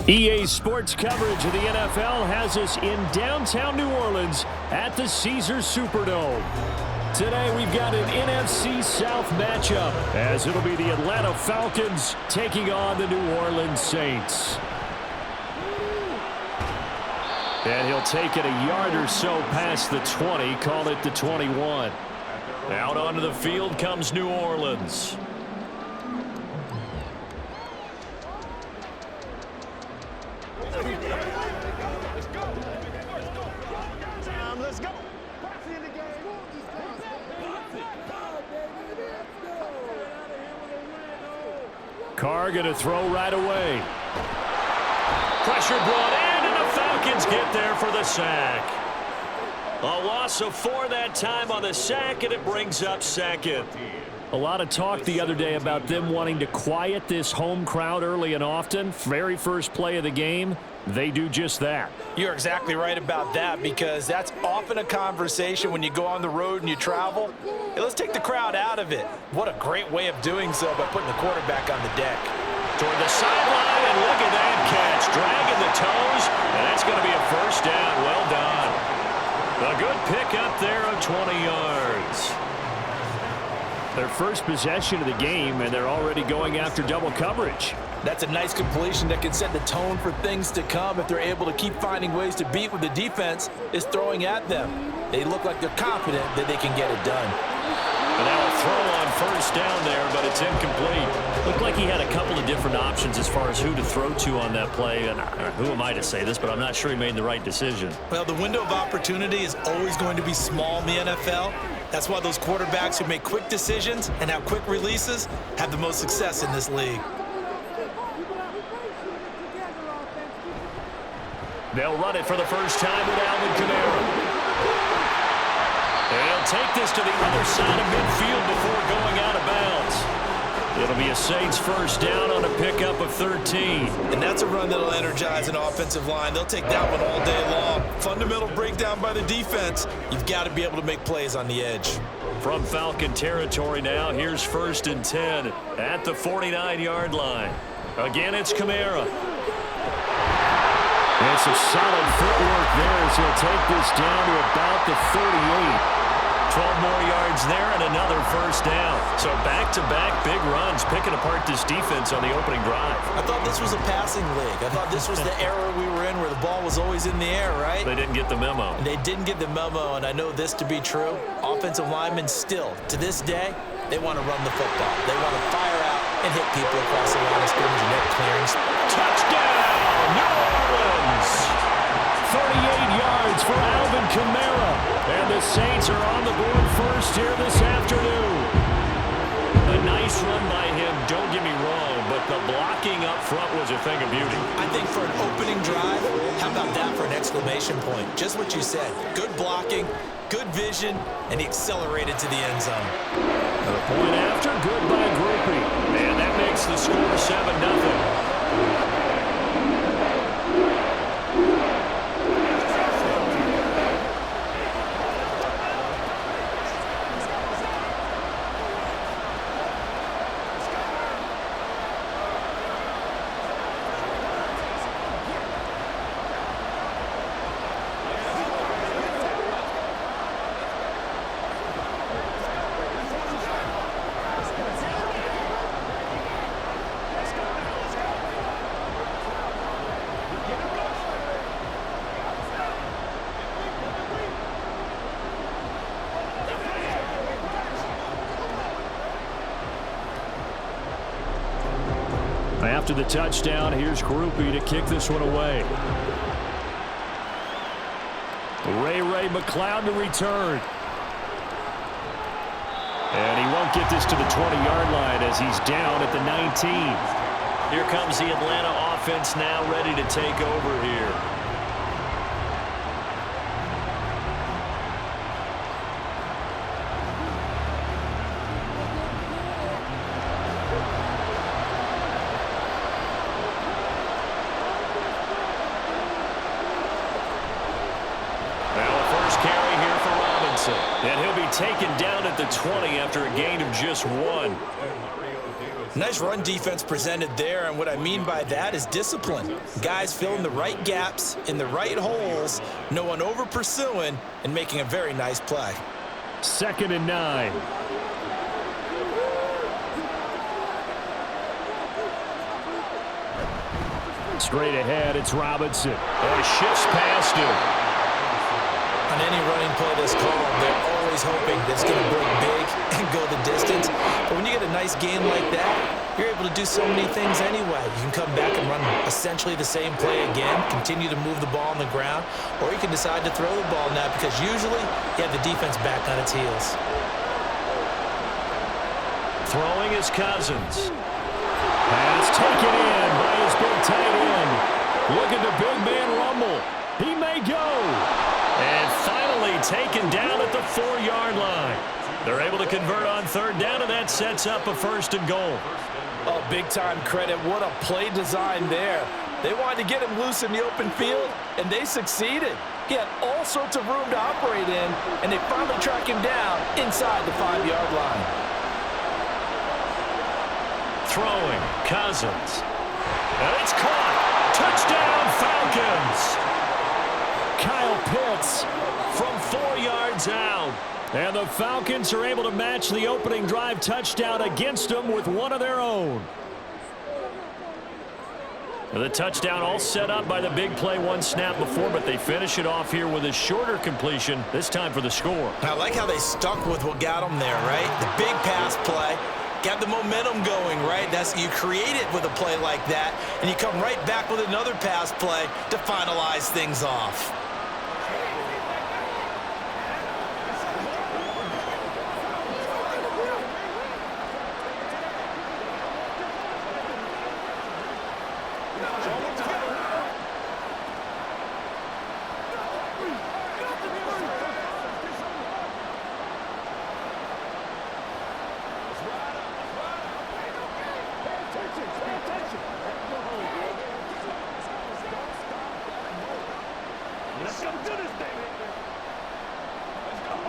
EA Sports coverage of the NFL has us in downtown New Orleans at the Caesars Superdome. Today we've got an NFC South matchup as it'll be the Atlanta Falcons taking on the New Orleans Saints. And he'll take it a yard or so past the 20, call it the 21. Out onto the field comes New Orleans. Let's go. Carr going to throw right away. Pressure brought in, and the Falcons get there for the sack. A loss of 4 that time on the sack, and it brings up second. A lot of talk the other day about them wanting to quiet this home crowd early and often. Very first play of the game, they do just that. You're exactly right about that, because that's often a conversation when you go on the road and you travel. Hey, let's take the crowd out of it. What a great way of doing so by putting the quarterback on the deck. Toward the sideline, and look at that catch. Dragging the toes, and that's going to be a first down. Well done. A good pick up there of 20 yards. Their first possession of the game, and they're already going after double coverage. That's a nice completion that can set the tone for things to come if they're able to keep finding ways to beat what the defense is throwing at them. They look like they're confident that they can get it done. And now a throw on first down there, but it's incomplete. Looked like he had a couple of different options as far as who to throw to on that play. And who am I to say this, but I'm not sure he made the right decision. Well, the window of opportunity is always going to be small in the NFL. That's why those quarterbacks who make quick decisions and have quick releases have the most success in this league. They'll run it for the first time with Alvin Kamara. They'll take this to the other side of midfield before going out of bounds. It'll be a Saints first down on a pickup of 13. And that's a run that'll energize an offensive line. They'll take that one all day long. Fundamental breakdown by the defense. You've got to be able to make plays on the edge. From Falcon territory now, here's first and 10 at the 49-yard line. Again, it's Kamara. It's a solid footwork there as he'll take this down to about the 38. 12 more yards there and another first down. So back-to-back big runs, picking apart this defense on the opening drive. I thought this was a passing league. I thought this was the era we were in where the ball was always in the air, right? They didn't get the memo. They didn't get the memo, and I know this to be true. Offensive linemen still, to this day, they want to run the football. They want to fire out and hit people across the line of scrimmage and net clearance. Touchdown, New Orleans! 38 yards for Alvin Kamara. And the Saints are on the board first here this afternoon. A nice run by him, don't get me wrong, but the blocking up front was a thing of beauty. I think for an opening drive, how about that for an exclamation point? Just what you said. Good blocking, good vision, and he accelerated to the end zone. The point after, good by Groupie. And that makes the score 7-0. After the touchdown, here's Groupie to kick this one away. Ray McLeod to return. And he won't get this to the 20-yard line as he's down at the 19. Here comes the Atlanta offense now ready to take over here. And he'll be taken down at the 20 after a gain of just 1. Nice run defense presented there, and what I mean by that is discipline. Guys filling the right gaps in the right holes, no one over pursuing, and making a very nice play. 2nd and 9. Straight ahead, it's Robinson. And shifts past him. On any running play that's called, they're always hoping that it's going to break big and go the distance. But when you get a nice game like that, you're able to do so many things anyway. You can come back and run essentially the same play again, continue to move the ball on the ground, or you can decide to throw the ball now because usually you have the defense back on its heels. Throwing is Cousins. Pass taken in by his big tight end. Look at the big man rumble. He may go. And finally taken down at the 4-yard line. They're able to convert on 3rd down, and that sets up a 1st and goal. Oh, big-time credit. What a play design there. They wanted to get him loose in the open field, and they succeeded. He had all sorts of room to operate in, and they finally track him down inside the 5-yard line. Throwing, Cousins. And it's caught. Touchdown, Falcons. Kyle Pitts from 4 yards out. And the Falcons are able to match the opening drive touchdown against them with one of their own. And the touchdown all set up by the big play one snap before, but they finish it off here with a shorter completion, this time for the score. I like how they stuck with what got them there, right? The big pass play. Got the momentum going, right? You create it with a play like that, and you come right back with another pass play to finalize things off. Let's go do this, baby. Let's go.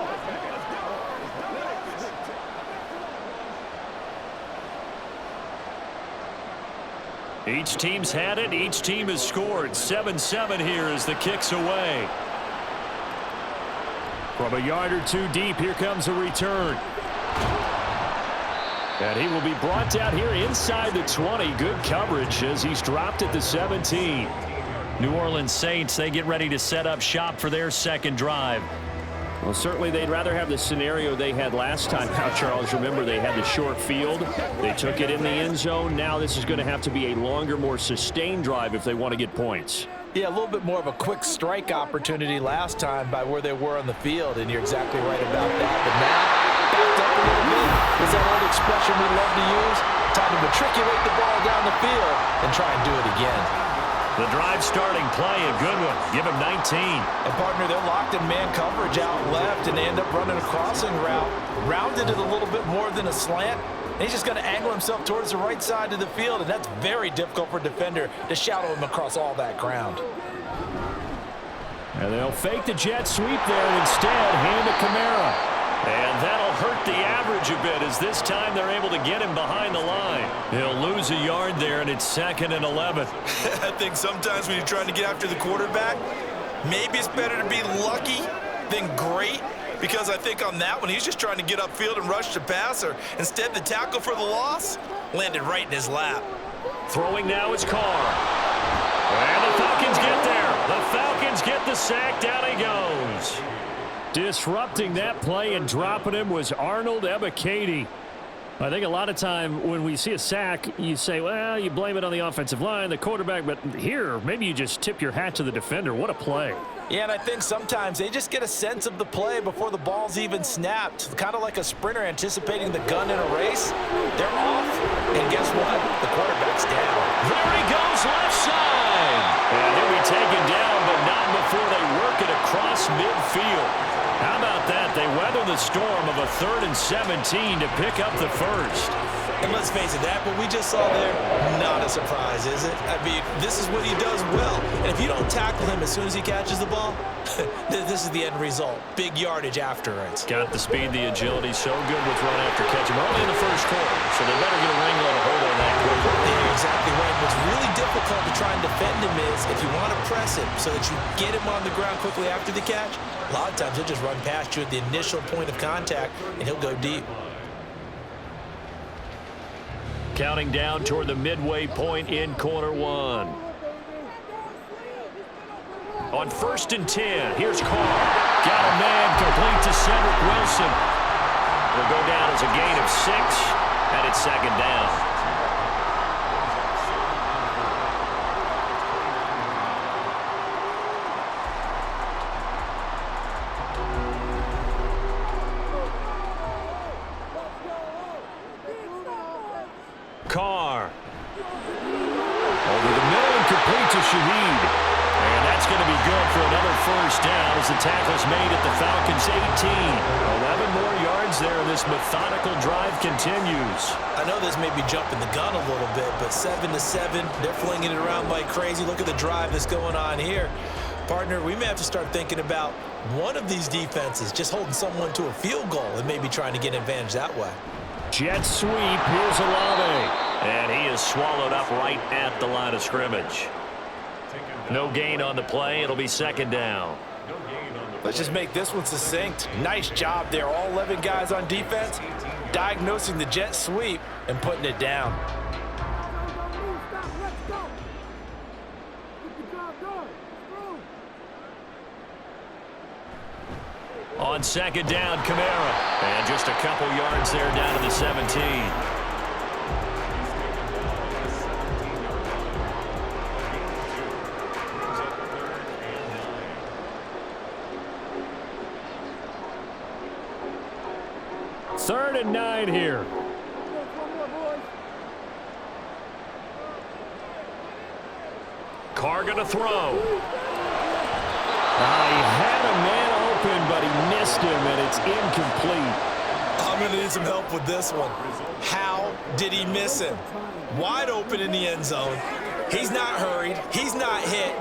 Each team's had it. Each team has scored. 7-7 here as the kick's away. From a yard or two deep, here comes a return. And he will be brought down here inside the 20. Good coverage as he's dropped at the 17. New Orleans Saints, they get ready to set up shop for their second drive. Well, certainly they'd rather have the scenario they had last time out, Charles. Remember, they had the short field. They took it in the end zone. Now this is going to have to be a longer, more sustained drive if they want to get points. Yeah, a little bit more of a quick strike opportunity last time by where they were on the field, and you're exactly right about that. But now, backed up a little bit. Is that old expression we love to use? Time to matriculate the ball down the field and try and do it again. The drive starting play, a good one. Give him 19. And, partner, they're locked in man coverage out left, and they end up running a crossing route. Rounded it a little bit more than a slant. And he's just going to angle himself towards the right side of the field, and that's very difficult for a defender to shadow him across all that ground. And they'll fake the jet sweep there and instead hand to Kamara. And that'll hurt the average a bit as this time they're able to get him behind the line. He'll lose a yard there, and it's 2nd and 11. I think sometimes when you're trying to get after the quarterback, maybe it's better to be lucky than great, because I think on that one, he's just trying to get upfield and rush the passer. Instead, the tackle for the loss landed right in his lap. Throwing now is Carr. And the Falcons get there. The Falcons get the sack. Down he goes. Disrupting that play and dropping him was Arnold Ebiketie. I think a lot of time when we see a sack, you say, well, you blame it on the offensive line, the quarterback, but here, maybe you just tip your hat to the defender. What a play. Yeah, and I think sometimes they just get a sense of the play before the ball's even snapped. Kind of like a sprinter anticipating the gun in a race. They're off, and guess what? The quarterback's down. There he goes, left side. And he'll be taken down, but not before they work it across midfield. How about that? They weather the storm of a 3rd and 17 to pick up the first. And let's face it, that what we just saw there, not a surprise, is it? I mean, this is what he does well. And if you don't tackle him as soon as he catches the ball, this is the end result. Big yardage afterwards. Got the speed, the agility, so good with run after catch. We're only in the first quarter, so they better get a ring on a hold exactly right. What's really difficult to try and defend him is if you want to press him so that you get him on the ground quickly after the catch, a lot of times he'll just run past you at the initial point of contact, and he'll go deep. Counting down toward the midway point in quarter one. On 1st and 10, here's Carr. Got a man complete to Cedric Wilson. Will go down as a gain of 6, and it's 2nd down. Carr. Over the middle and complete to Shaheed. And that's going to be good for another 1st down as the tackle's made at the Falcons' 18. 11 more yards there, and this methodical drive continues. I know this may be jumping the gun a little bit, but 7-7, they're flinging it around like crazy. Look at the drive that's going on here. Partner, we may have to start thinking about one of these defenses just holding someone to a field goal and maybe trying to get an advantage that way. Jet sweep. Here's Olave. And he is swallowed up right at the line of scrimmage. No gain on the play. It'll be 2nd down. Let's just make this one succinct. Nice job there. All 11 guys on defense diagnosing the jet sweep and putting it down. On 2nd down, Kamara. And just a couple yards there down to the 17. Third and 9 here. Carr going to throw. He had a man open, but he missed him, and it's incomplete. I'm going to need some help with this one. How did he miss him? Wide open in the end zone. He's not hurried. He's not hit.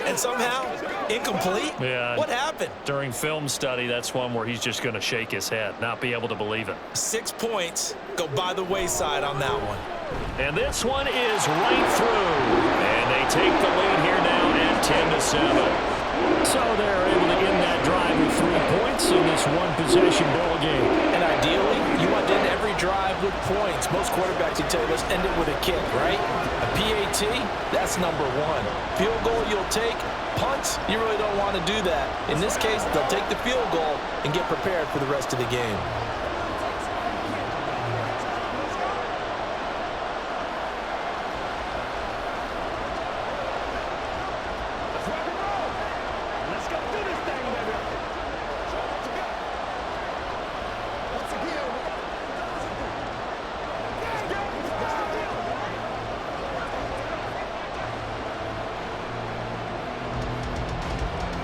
And somehow, incomplete? Yeah. What happened? During film study, that's one where he's just going to shake his head, not be able to believe it. 6 points go by the wayside on that one. And this one is right through. And they take the lead here now at 10-7. So they're able to end that drive with 3 points in this one-possession ball game. And ideally, you want to end every drive with points. Most quarterbacks would tell you, let's end it with a kick, right? A PAT, that's number 1. Field goal you'll take. Punts, you really don't want to do that. In this case, they'll take the field goal and get prepared for the rest of the game.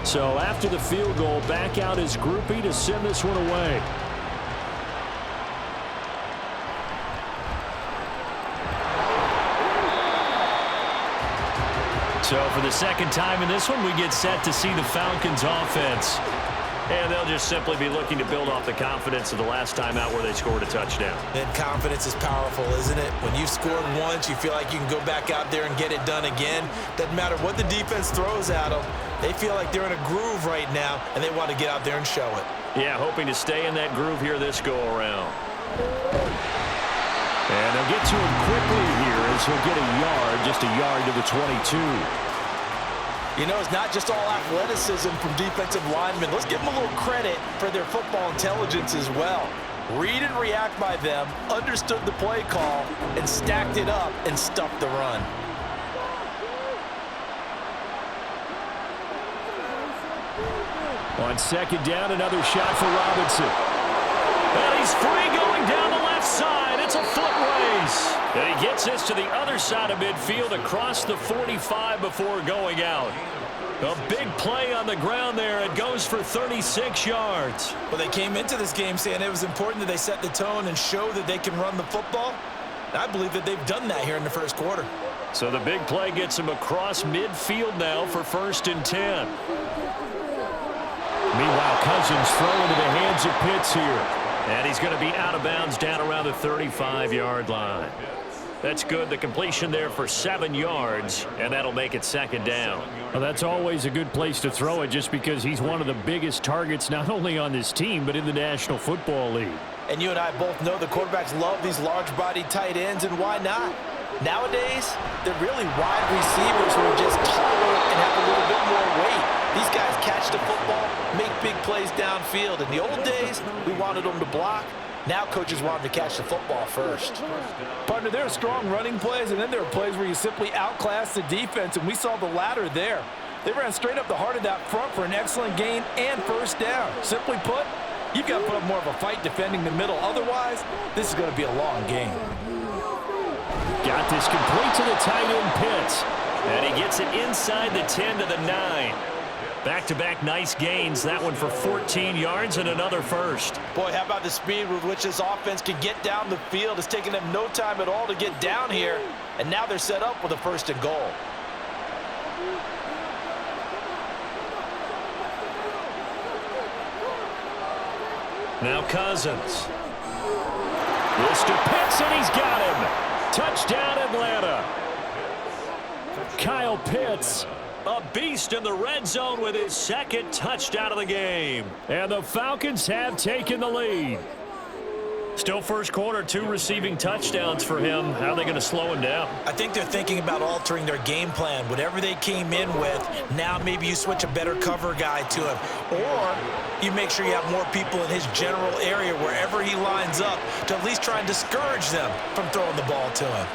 So after the field goal, back out is Groupie to send this one away. So for the 2nd time in this one, we get set to see the Falcons offense. And they'll just simply be looking to build off the confidence of the last time out where they scored a touchdown. And confidence is powerful, isn't it? When you've scored once, you feel like you can go back out there and get it done again. Doesn't matter what the defense throws at them. They feel like they're in a groove right now, and they want to get out there and show it. Yeah, hoping to stay in that groove here this go-around. And they'll get to him quickly here as he'll get a yard, just a yard to the 22. You know, it's not just all athleticism from defensive linemen. Let's give them a little credit for their football intelligence as well. Read and react by them, understood the play call, and stacked it up and stuffed the run. On 2nd down, another shot for Robinson. And he's free going down the left side. It's a foot race. And he gets this to the other side of midfield across the 45 before going out. A big play on the ground there. It goes for 36 yards. Well, they came into this game saying it was important that they set the tone and show that they can run the football. I believe that they've done that here in the first quarter. So the big play gets him across midfield now for 1st and 10. Meanwhile, Cousins throw into the hands of Pitts here. And he's going to be out of bounds down around the 35-yard line. That's good. The completion there for 7 yards, and that'll make it second down. Well, that's always a good place to throw it just because he's one of the biggest targets not only on this team but in the National Football League. And you and I both know the quarterbacks love these large-bodied tight ends, and why not? Nowadays, they're really wide receivers who are just taller and have a little bit more weight. These guys catch the football, make big plays downfield. In the old days, we wanted them to block. Now coaches want them to catch the football first. Partner, there are strong running plays, and then there are plays where you simply outclass the defense, and we saw the latter there. They ran straight up the heart of that front for an excellent gain and first down. Simply put, you've got to put up more of a fight defending the middle. Otherwise, this is going to be a long game. Got this complete to the tight end Pitts. And he gets it inside the 10 to the 9. Back-to-back nice gains. That one for 14 yards and another first. Boy, how about the speed with which this offense can get down the field? It's taken them no time at all to get down here. And now they're set up with a first and goal. Now Cousins. This to Pitts, and he's got him. Touchdown, Atlanta. Kyle Pitts, a beast in the red zone with his second touchdown of the game. And the Falcons have taken the lead. Still first quarter, 2 receiving touchdowns for him. How are they going to slow him down? I think they're thinking about altering their game plan. Whatever they came in with, now maybe you switch a better cover guy to him. Or you make sure you have more people in his general area wherever he lines up to at least try and discourage them from throwing the ball to him.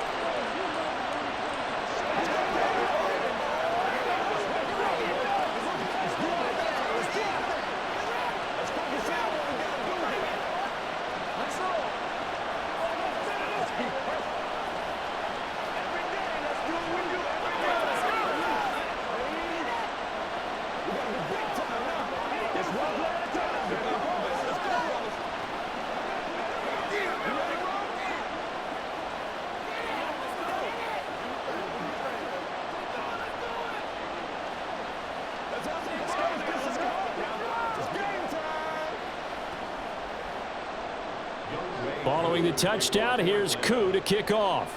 Following the touchdown, here's Koo to kick off.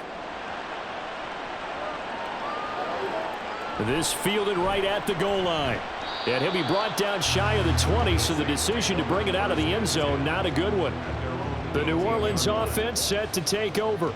This fielded right at the goal line. And he'll be brought down shy of the 20, so the decision to bring it out of the end zone, not a good one. The New Orleans offense set to take over.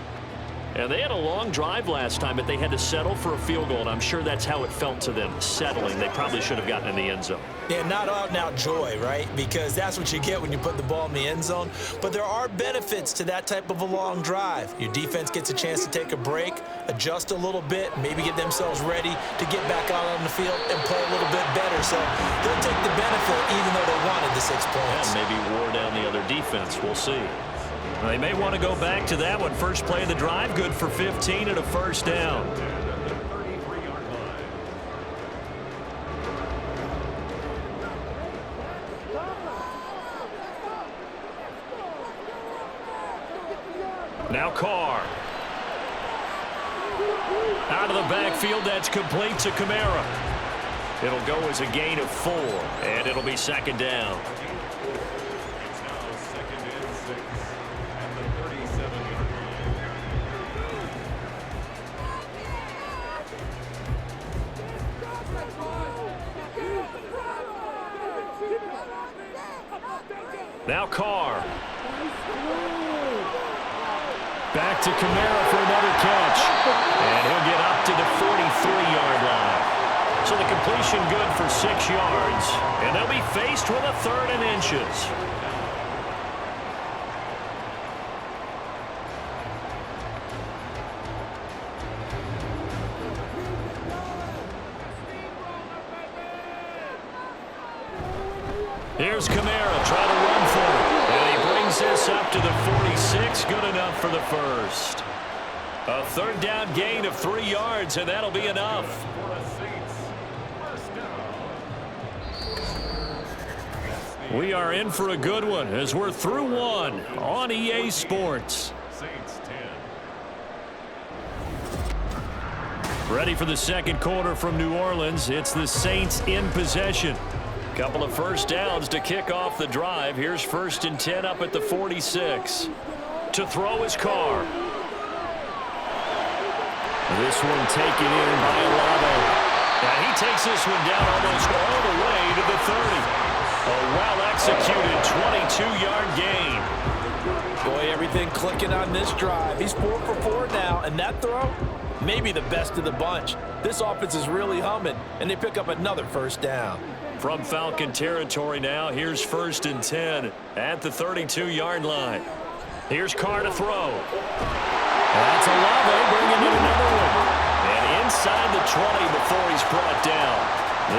And they had a long drive last time, but they had to settle for a field goal, and I'm sure that's how it felt to them, settling. They probably should have gotten in the end zone. Yeah, not out-and-out joy, right? Because that's what you get when you put the ball in the end zone. But there are benefits to that type of a long drive. Your defense gets a chance to take a break, adjust a little bit, maybe get themselves ready to get back out on the field and play a little bit better. So they'll take the benefit even though they wanted the 6 points. And maybe wore down the other defense. We'll see. They may want to go back to that one. First play of the drive, good for 15 and a first down. Now Carr. Out of the backfield, that's complete to Kamara. It'll go as a gain of 4, and it'll be second down. Now Carr. Back to Kamara for another catch. And he'll get up to the 43-yard line. So the completion good for 6 yards. And they'll be faced with a 3rd and inches. Here's Kamara trying to run for it. And he brings this up to the 46. Good enough for the first. A 3rd down gain of 3 yards, and that'll be enough. We are in for a good one as we're through one on EA Sports. Ready for the second quarter from New Orleans. It's the Saints in possession. Couple of first downs to kick off the drive. Here's 1st and 10 up at the 46. To throw is Carr. This one taken in by Olave. And he takes this one down almost all the way to the 30. A well-executed 22-yard gain. Boy, everything clicking on this drive. He's 4 for 4 now, and that throw, maybe the best of the bunch. This offense is really humming, and they pick up another first down. From Falcon territory now, here's 1st and 10 at the 32-yard line. Here's Carr to throw. That's Olave bringing in another one. And inside the 20 before he's brought down.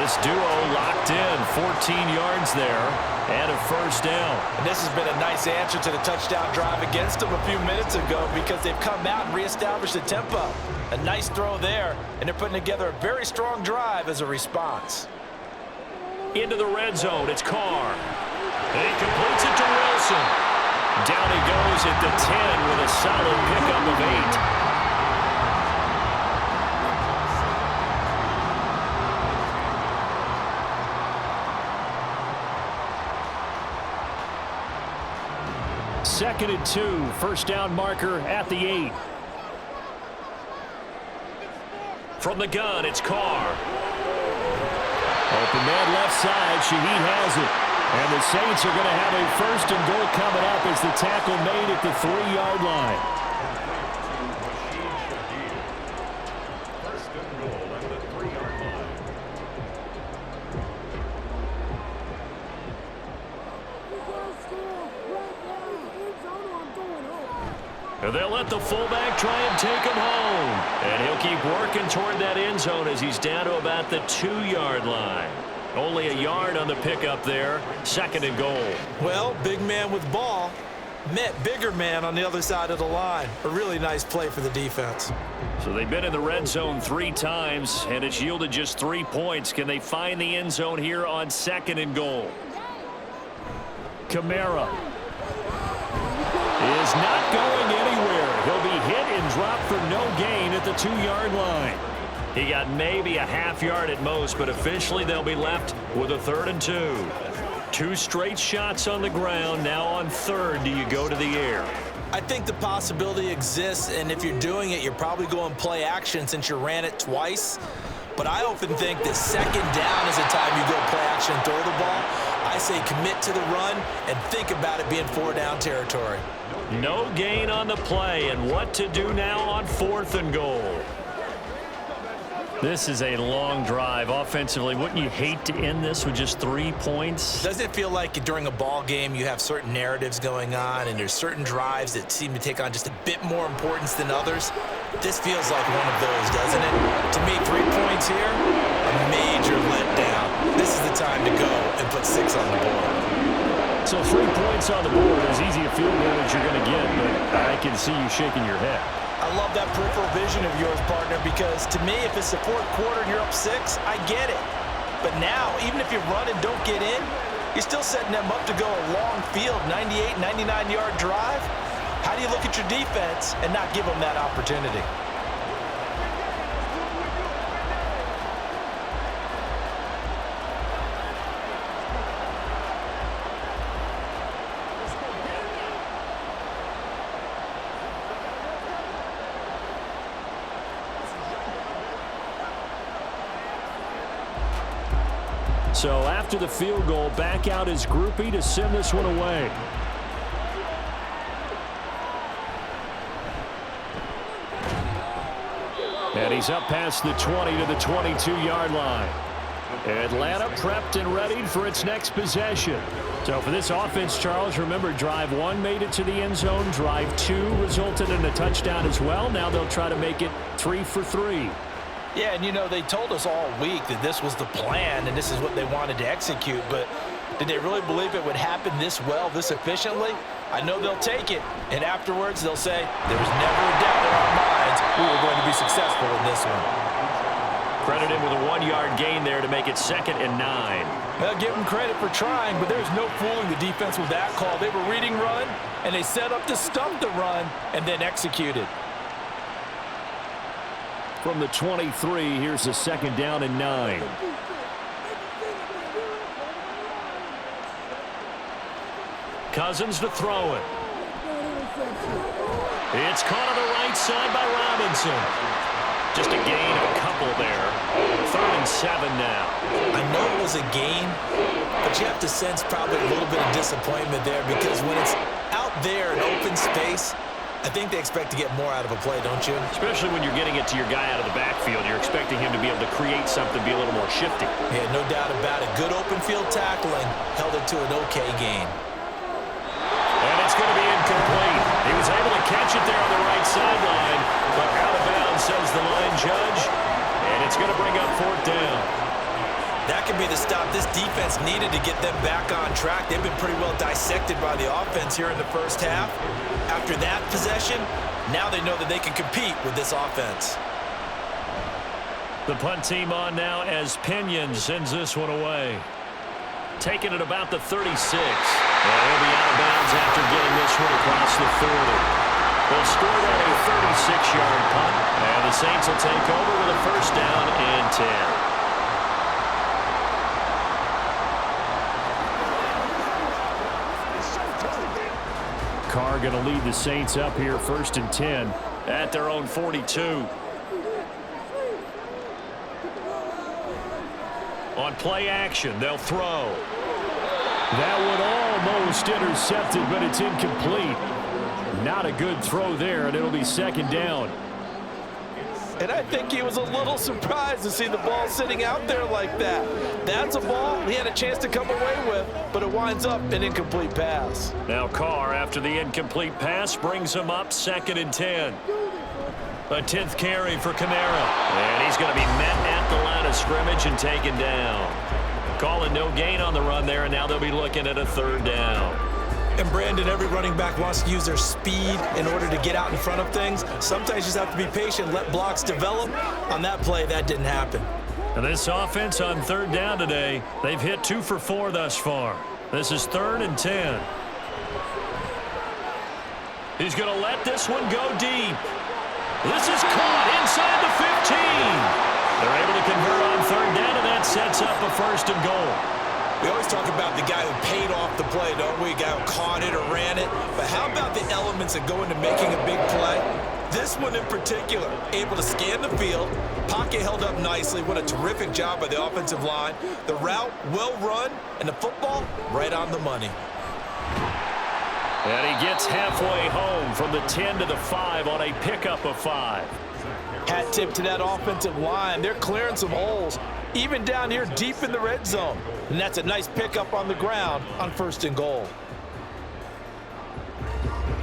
This duo locked in, 14 yards there, and a first down. And this has been a nice answer to the touchdown drive against them a few minutes ago because they've come out and reestablished the tempo. A nice throw there, and they're putting together a very strong drive as a response. Into the red zone, it's Carr. And he completes it to Wilson. Down he goes at the 10 with a solid pickup of 8. Second and 2, first down marker at the 8. From the gun, it's Carr. Open man left side, Shaheed has it. And the Saints are going to have a first and goal coming up as the tackle made at the 3-yard line. First and goal at the 3-yard line. And they'll let the fullback try and take him home. And he'll keep working toward that end zone as he's down to about the 2-yard line. Only a yard on the pickup there. 2nd and goal. Well, big man with ball met bigger man on the other side of the line. A really nice play for the defense. So they've been in the red zone 3 times, and it's yielded just 3 points. Can they find the end zone here on 2nd and goal? Kamara is not going anywhere. He'll be hit and dropped for no gain at the 2-yard line. He got maybe a half yard at most, but officially they'll be left with a 3rd and 2. 2 straight shots on the ground. Now on 3rd, do you go to the air? I think the possibility exists, and if you're doing it, you're probably going play action since you ran it twice. But I often think that 2nd down is the time you go play action and throw the ball. I say commit to the run and think about it being 4-down territory. No gain on the play, and what to do now on 4th and goal? This is a long drive offensively. Wouldn't you hate to end this with just 3 points? Doesn't it feel like during a ball game you have certain narratives going on and there's certain drives that seem to take on just a bit more importance than others? This feels like one of those, doesn't it? To me, 3 points here, a major letdown. This is the time to go and put 6 on the board. So 3 points on the board, as easy a field goal as you're going to get, but I can see you shaking your head. I love that peripheral vision of yours, partner, because to me, if it's the 4th quarter and you're up 6, I get it. But now, even if you run and don't get in, you're still setting them up to go a long field, 98, 99-yard drive. How do you look at your defense and not give them that opportunity? So after the field goal, back out is Groupie to send this one away. And he's up past the 20 to the 22-yard line. Atlanta prepped and ready for its next possession. So for this offense, Charles, remember, drive 1 made it to the end zone. Drive 2 resulted in a touchdown as well. Now they'll try to make it 3 for 3. Yeah, and you know, they told us all week that this was the plan and this is what they wanted to execute, but did they really believe it would happen this well, this efficiently? I know they'll take it, and afterwards they'll say, there was never a doubt in our minds we were going to be successful in this one. Credit him with a 1-yard gain there to make it 2nd and 9. Well, give them credit for trying, but there's no fooling the defense with that call. They were reading run, and they set up to stump the run and then executed. From the 23, here's a 2nd down and 9. Cousins to throw it. It's caught on the right side by Robinson. Just a gain of a couple there. 3rd and 7 now. I know it was a gain, but you have to sense probably a little bit of disappointment there because when it's out there in open space, I think they expect to get more out of a play, don't you? Especially when you're getting it to your guy out of the backfield. You're expecting him to be able to create something, be a little more shifty. Yeah, no doubt about it. Good open field tackling held it to an okay gain. And it's going to be incomplete. He was able to catch it there on the right sideline, but out of bounds, says the line judge. And it's going to bring up 4th down. That could be the stop this defense needed to get them back on track. They've been pretty well dissected by the offense here in the first half. After that possession, now they know that they can compete with this offense. The punt team on now as Pinion sends this one away. Taking it about the 36. And he'll be out of bounds after getting this one across the 40. They'll score that a 36-yard punt. And the Saints will take over with a 1st down and 10. Carr going to lead the Saints up here 1st and 10 at their own 42. On play action, they'll throw. That one almost intercepted, but it's incomplete. Not a good throw there, and it'll be 2nd down. And I think he was a little surprised to see the ball sitting out there like that. That's a ball he had a chance to come away with, but it winds up an incomplete pass. Now Carr, after the incomplete pass, brings him up 2nd and 10. A 10th carry for Kamara. And he's going to be met at the line of scrimmage and taken down. Calling no gain on the run there, and now they'll be looking at a 3rd down. And Brandon, every running back wants to use their speed in order to get out in front of things. Sometimes you just have to be patient, let blocks develop. On that play, that didn't happen. And this offense on 3rd down today, they've hit 2 for 4 thus far. This is 3rd and 10. He's going to let this one go deep. This is caught inside the 15. They're able to convert on 3rd down, and that sets up a 1st and goal. We always talk about the guy who paid off the play, don't we? A guy who caught it or ran it. But how about the elements that go into making a big play? This one in particular, able to scan the field, pocket held up nicely. What a terrific job by the offensive line. The route, well run, and the football, right on the money. And he gets halfway home from the 10 to the 5 on a pickup of 5. Hat tip to that offensive line. They're clearing some holes, even down here deep in the red zone. And that's a nice pickup on the ground on 1st and goal.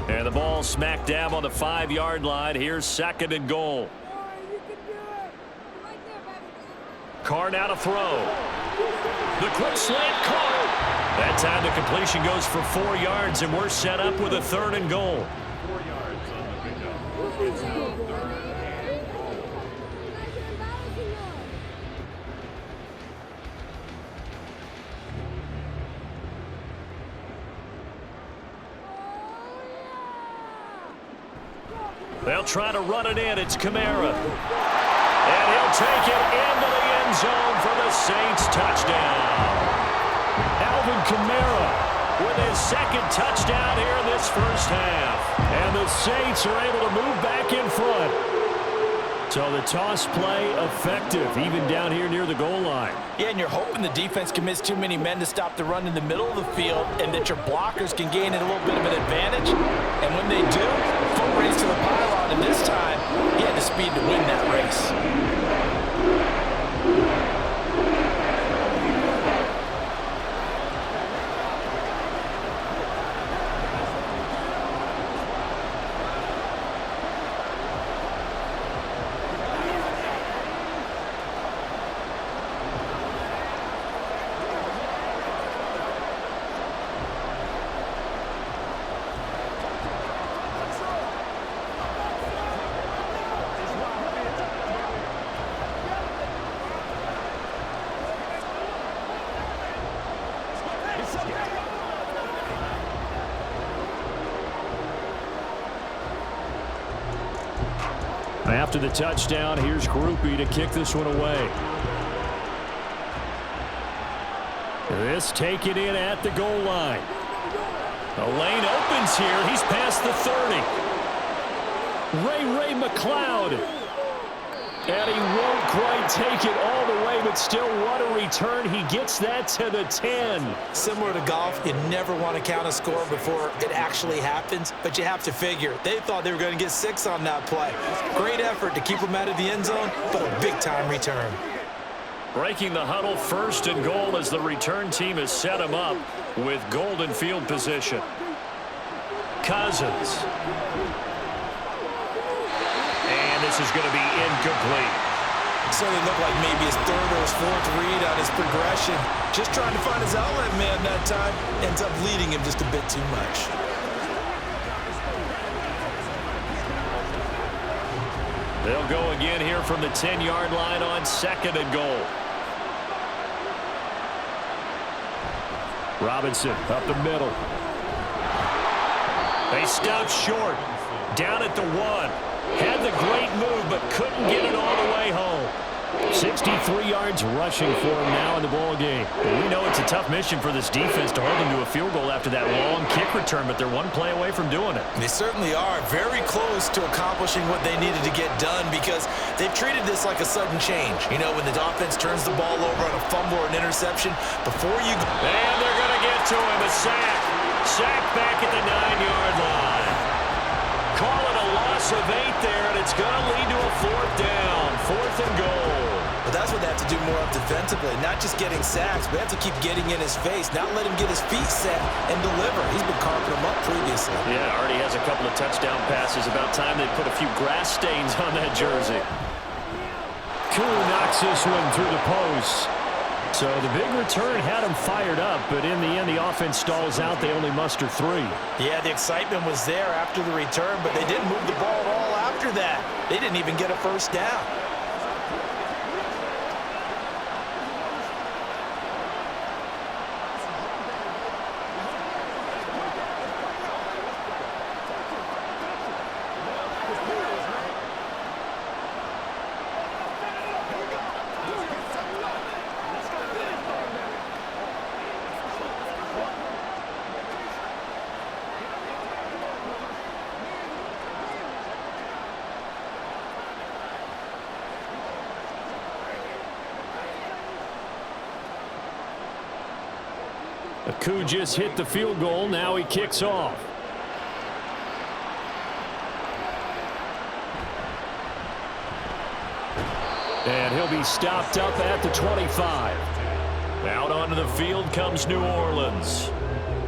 And the ball smack dab on the 5-yard line. Here's 2nd and goal. Carr now to throw. The quick slant caught. That time the completion goes for 4 yards, and we're set up with a 3rd and goal. 4 yards on the pickup. It's now 3rd and goal. They'll try to run it in. It's Kamara. And he'll take it into the end zone for the Saints touchdown. Alvin Kamara with his 2nd touchdown here in this first half. And the Saints are able to move back in front. So the toss play effective, even down here near the goal line. Yeah, and you're hoping the defense commits too many men to stop the run in the middle of the field and that your blockers can gain a little bit of an advantage. And when they do, foot race to the pylon, and this time, he had the speed to win that race. After the touchdown, here's Groupie to kick this one away. This taken in at the goal line. The lane opens here. He's past the 30. Ray McLeod And he won't quite take it all the way, but still what a return. He gets that to the 10. Similar to golf, you never want to count a score before it actually happens, but you have to figure. They thought they were going to get 6 on that play. Great effort to keep them out of the end zone, but a big-time return. Breaking the huddle, 1st and goal as the return team has set him up with golden field position. Cousins. And this is going to be incomplete. Certainly looked like maybe his 3rd or his 4th read on his progression. Just trying to find his outlet man that time. Ends up leading him just a bit too much. They'll go again here from the 10-yard line on 2nd and goal. Robinson up the middle. They stop short. Down at the 1. Had the great move, but couldn't get it all the way home. 63 yards rushing for him now in the ball game. Well, we know it's a tough mission for this defense to hold them to a field goal after that long kick return, but they're one play away from doing it. They certainly are very close to accomplishing what they needed to get done because they've treated this like a sudden change. You know, when the offense turns the ball over on a fumble or an interception, before you go... And they're going to get to him. A sack. Sack back at the 9-yard line. Call it a loss of 8 there, and it's going to lead to a 4th down. 4th and goal. But that's what they have to do more of defensively. Not just getting sacks, but they have to keep getting in his face, not let him get his feet set and deliver. He's been carving them up previously. Yeah, already has a couple of touchdown passes. About time they put a few grass stains on that jersey. Koo knocks this one through the post. So the big return had him fired up, but in the end, the offense stalls out. They only muster 3. Yeah, the excitement was there after the return, but they didn't move the ball at all after that. They didn't even get a 1st down. Koo just hit the field goal. Now he kicks off. And he'll be stopped up at the 25. Out onto the field comes New Orleans.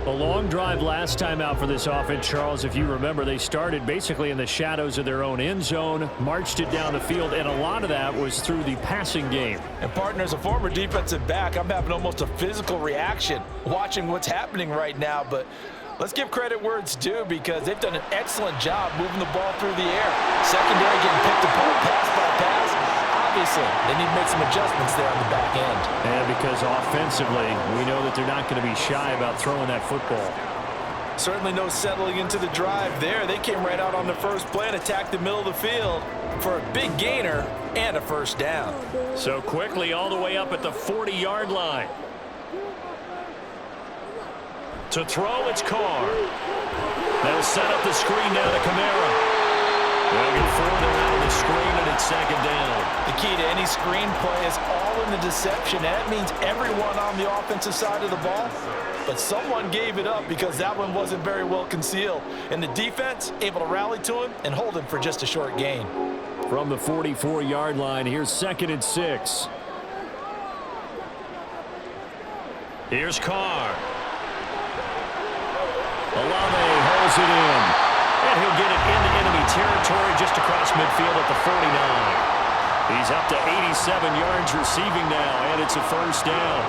A long drive last time out for this offense, Charles. If you remember, they started basically in the shadows of their own end zone, marched it down the field, and a lot of that was through the passing game. And partner, as a former defensive back, I'm having almost a physical reaction watching what's happening right now. But let's give credit where it's due because they've done an excellent job moving the ball through the air. Secondary getting picked apart pass by pass. Obviously, they need to make some adjustments there on the back end. And because offensively, we know that they're not going to be shy about throwing that football. Certainly no settling into the drive there. They came right out on the first play and attacked the middle of the field for a big gainer and a 1st down. So quickly all the way up at the 40-yard line. To throw, it's Carr. They'll set up the screen down to Kamara. They'll get 4 around the screen, and it's 2nd down. The key to any screen play is all in the deception. That means everyone on the offensive side of the ball. But someone gave it up because that one wasn't very well concealed. And the defense able to rally to him and hold him for just a short gain. From the 44-yard line, here's 2nd and 6. Here's Carr. Olave holds it in. And he'll get it into enemy territory just across midfield at the 49. He's up to 87 yards receiving now, and it's a 1st down.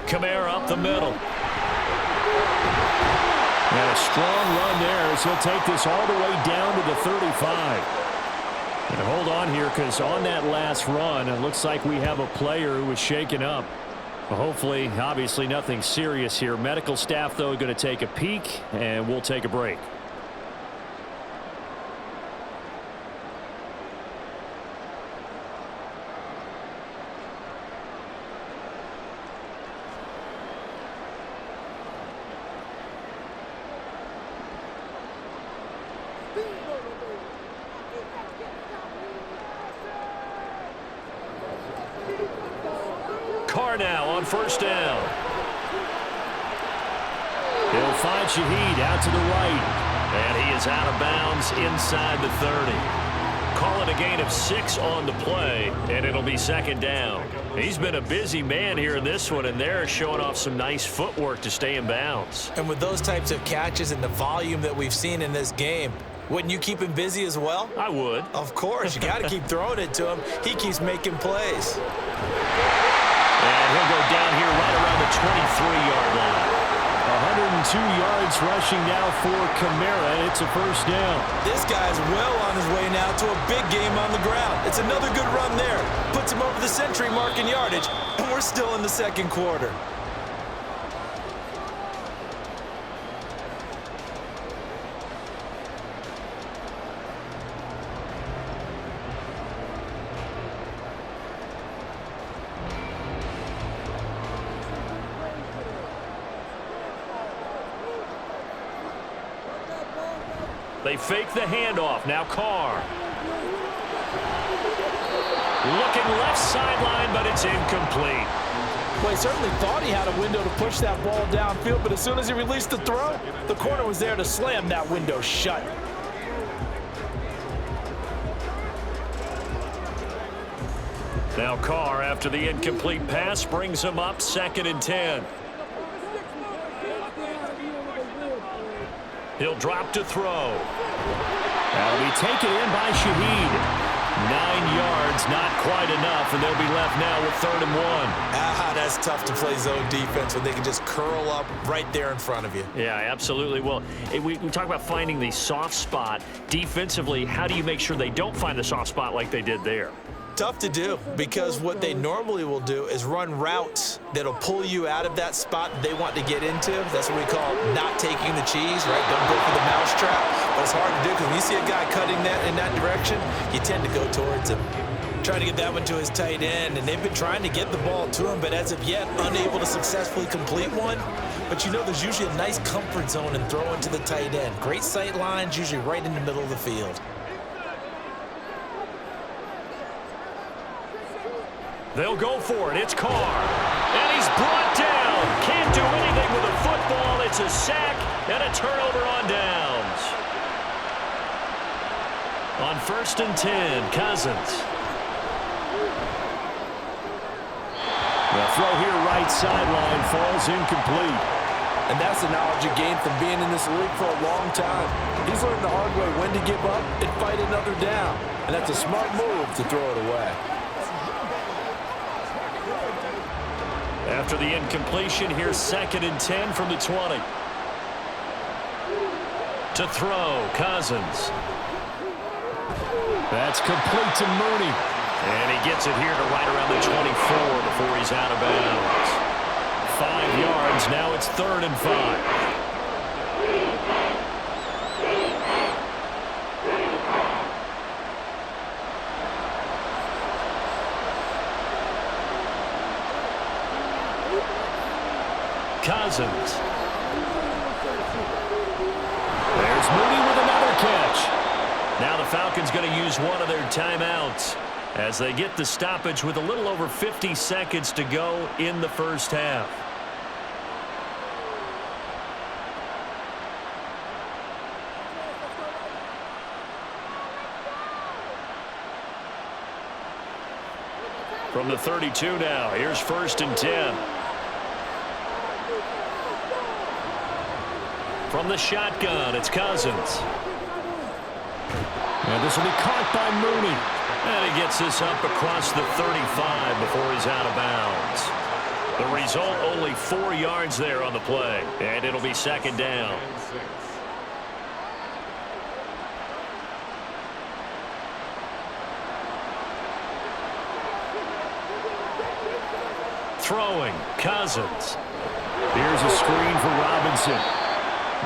Kamara up the middle. And a strong run there as he'll take this all the way down to the 35. And hold on here because on that last run, it looks like we have a player who was shaken up. Well, hopefully, obviously nothing serious here. Medical staff, though, going to take a peek, and we'll take a break. Carr now on first down. He'll find Shaheed out to the right. And he is out of bounds inside the 30. Call it a gain of 6 on the play, and it'll be second down. He's been a busy man here in this one, and they're showing off some nice footwork to stay in bounds. And with those types of catches and the volume that we've seen in this game, wouldn't you keep him busy as well? I would. Of course. You got to keep throwing it to him. He keeps making plays. And he'll go down here right around the 23-yard line. 102 yards rushing now for Kamara. It's a first down. This guy's well on his way now to a big game on the ground. It's another good run there. Puts him over the century mark in yardage, and we're still in the second quarter. They fake the handoff. Now Carr. Looking left sideline, but it's incomplete. Well, he certainly thought he had a window to push that ball downfield, but as soon as he released the throw, the corner was there to slam that window shut. Now Carr, after the incomplete pass, brings him up 2nd and 10. He'll drop to throw. That'll be taken in by Shaheed. 9 yards, not quite enough, and they'll be left now with 3rd and 1. That's tough to play zone defense when they can just curl up right there in front of you. Yeah, absolutely. Well, we talk about finding the soft spot. Defensively, how do you make sure they don't find the soft spot like they did there? Tough to do, because what they normally will do is run routes that'll pull you out of that spot they want to get into. That's what we call not taking the cheese, right? Don't go for the mousetrap. But it's hard to do because when you see a guy cutting that in that direction, you tend to go towards him. Trying to get that one to his tight end, and they've been trying to get the ball to him, but as of yet, unable to successfully complete one. But you know there's usually a nice comfort zone in throwing to the tight end. Great sight lines, usually right in the middle of the field. They'll go for it. It's Carr. And he's brought down. Can't do anything with a football. It's a sack and a turnover on downs. On 1st and 10, Cousins. The throw here right sideline falls incomplete. And that's the knowledge you gain from being in this league for a long time. He's learned the hard way when to give up and fight another down. And that's a smart move to throw it away. After the incompletion, here's 2nd and 10 from the 20. To throw, Cousins. That's complete to Mooney. And he gets it here to right around the 24 before he's out of bounds. 5 yards, now it's 3rd and 5. Cousins. There's Mooney with another catch. Now the Falcons going to use one of their timeouts as they get the stoppage with a little over 50 seconds to go in the first half. From the 32 now, here's 1st and 10. From the shotgun, it's Cousins. And this will be caught by Mooney. And he gets this up across the 35 before he's out of bounds. The result, only 4 yards there on the play. And it'll be 2nd down. Throwing, Cousins. Here's a screen for Robinson.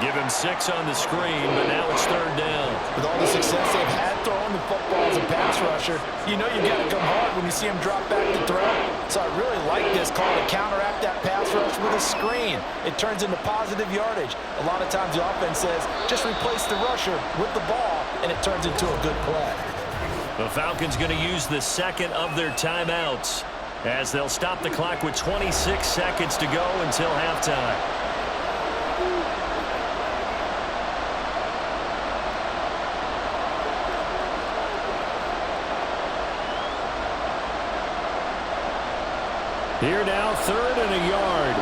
Give him 6 on the screen, but now it's 3rd down. With all the success they've had throwing the football as a pass rusher, you know you've got to come hard when you see him drop back to throw. So I really like this call to counteract that pass rush with a screen. It turns into positive yardage. A lot of times the offense says, just replace the rusher with the ball, and it turns into a good play. The Falcons going to use the 2nd of their timeouts. as they'll stop the clock with 26 seconds to go until halftime. Here now, 3rd and a yard.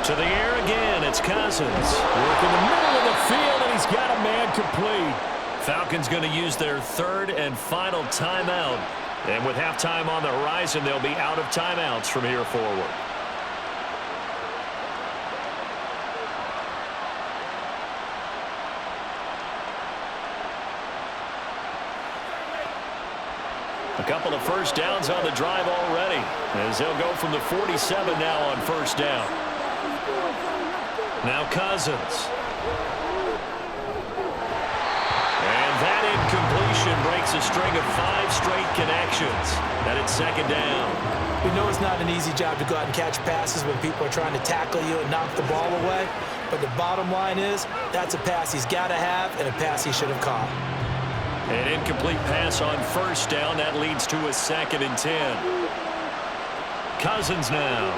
To the air again, it's Cousins. Work in the middle of the field, and he's got a man complete. Falcons going to use their 3rd and final timeout. And with halftime on the horizon, they'll be out of timeouts from here forward. A couple of first downs on the drive already, as they'll go from the 47 now on first down. Now Cousins. And that incompletion breaks a string of 5 straight connections. And it's 2nd down. We know it's not an easy job to go out and catch passes when people are trying to tackle you and knock the ball away. But the bottom line is, that's a pass he's got to have and a pass he should have caught. An incomplete pass on first down. That leads to a 2nd and 10. Cousins now.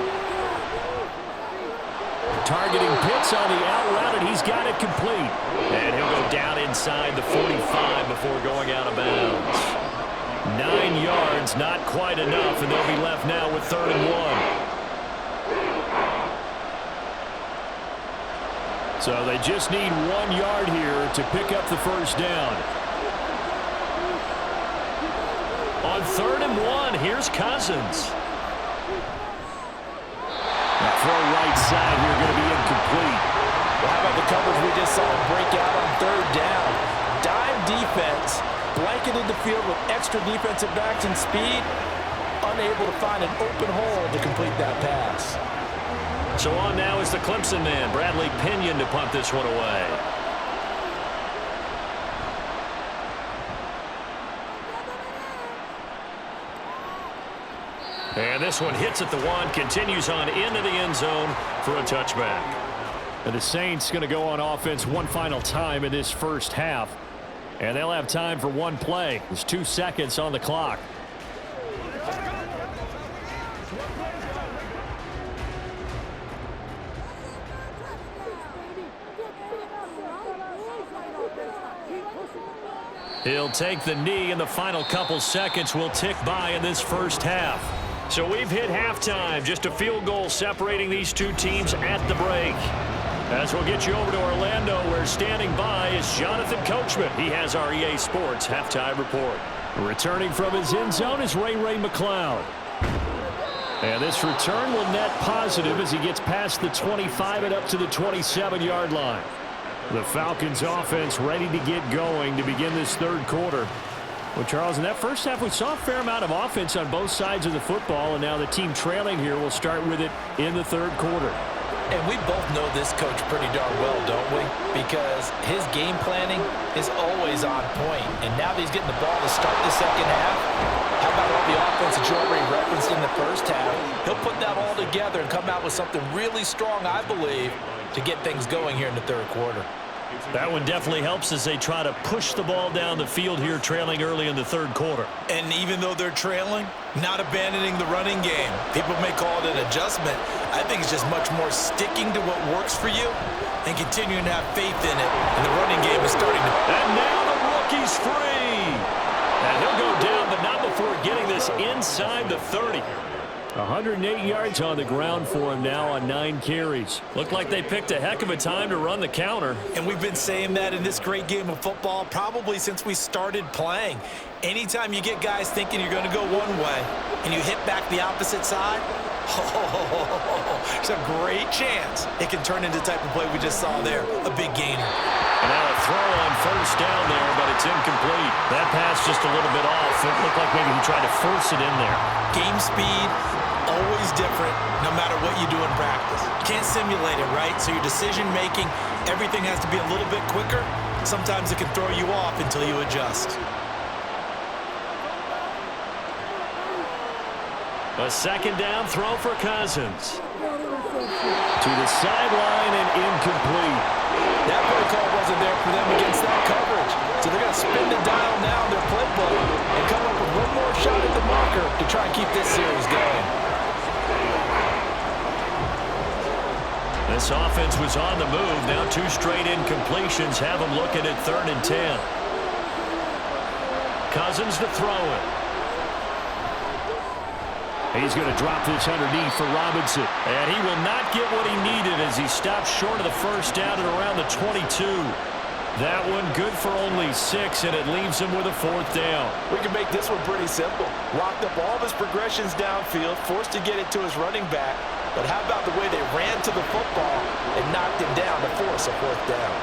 Targeting Pitts on the out route, and he's got it complete. And he'll go down inside the 45 before going out of bounds. 9 yards, not quite enough, and they'll be left now with 3rd and 1. So they just need 1 yard here to pick up the first down. On 3rd and 1, here's Cousins. Throw right side here, going to be incomplete. Well, how about the coverage we just saw him break out on 3rd down? Dime defense, blanketed the field with extra defensive backs and speed, unable to find an open hole to complete that pass. So on now is the Clemson man, Bradley Pinion, to punt this one away. And this one hits at the 1, continues on into the end zone for a touchback. And the Saints going to go on offense one final time in this first half. And they'll have time for one play. There's 2 seconds on the clock. He'll take the knee, and the final couple seconds will tick by in this first half. So we've hit halftime, just a field goal separating these two teams at the break. As we'll get you over to Orlando, where standing by is Jonathan Coachman. He has our EA Sports halftime report. Returning from his end zone is Ray McLeod. And this return will net positive as he gets past the 25 and up to the 27-yard line. The Falcons offense ready to get going to begin this 3rd quarter. Well, Charles, in that first half, we saw a fair amount of offense on both sides of the football, and now the team trailing here will start with it in the 3rd quarter. And we both know this coach pretty darn well, don't we? Because his game planning is always on point. And now that he's getting the ball to start the second half, how about all the offense that you already referenced in the first half? He'll put that all together and come out with something really strong, I believe, to get things going here in the 3rd quarter. That one definitely helps as they try to push the ball down the field here, trailing early in the 3rd quarter. And even though they're trailing, not abandoning the running game. People may call it an adjustment. I think it's just much more sticking to what works for you and continuing to have faith in it. And the running game is starting to... And now the rookie's free. And he'll go down, but not before getting this inside the 30. 108 yards on the ground for him now on 9 carries. Looked like they picked a heck of a time to run the counter. And we've been saying that in this great game of football probably since we started playing. Anytime you get guys thinking you're going to go one way and you hit back the opposite side, there's a great chance it can turn into the type of play we just saw there, a big gainer. And now a throw on first down there, but it's incomplete. That pass just a little bit off. It looked like maybe he tried to force it in there. Game speed, always different, no matter what you do in practice. You can't simulate it, right? So your decision-making, everything has to be a little bit quicker. Sometimes it can throw you off until you adjust. A 2nd down throw for Cousins. To the sideline and incomplete. That play call wasn't there for them against that coverage. So they're going to spin the dial now in their playbook and come up with one more shot at the marker to try and keep this series going. This offense was on the move. Now 2 straight incompletions have them looking at 3rd and 10. Cousins to throw it. He's going to drop this underneath for Robinson. And he will not get what he needed as he stops short of the first down at around the 22. That one good for only 6, and it leaves him with a 4th down. We can make this one pretty simple. Locked up all of his progressions downfield, forced to get it to his running back. But how about the way they ran to the football and knocked him down to force a 4th down?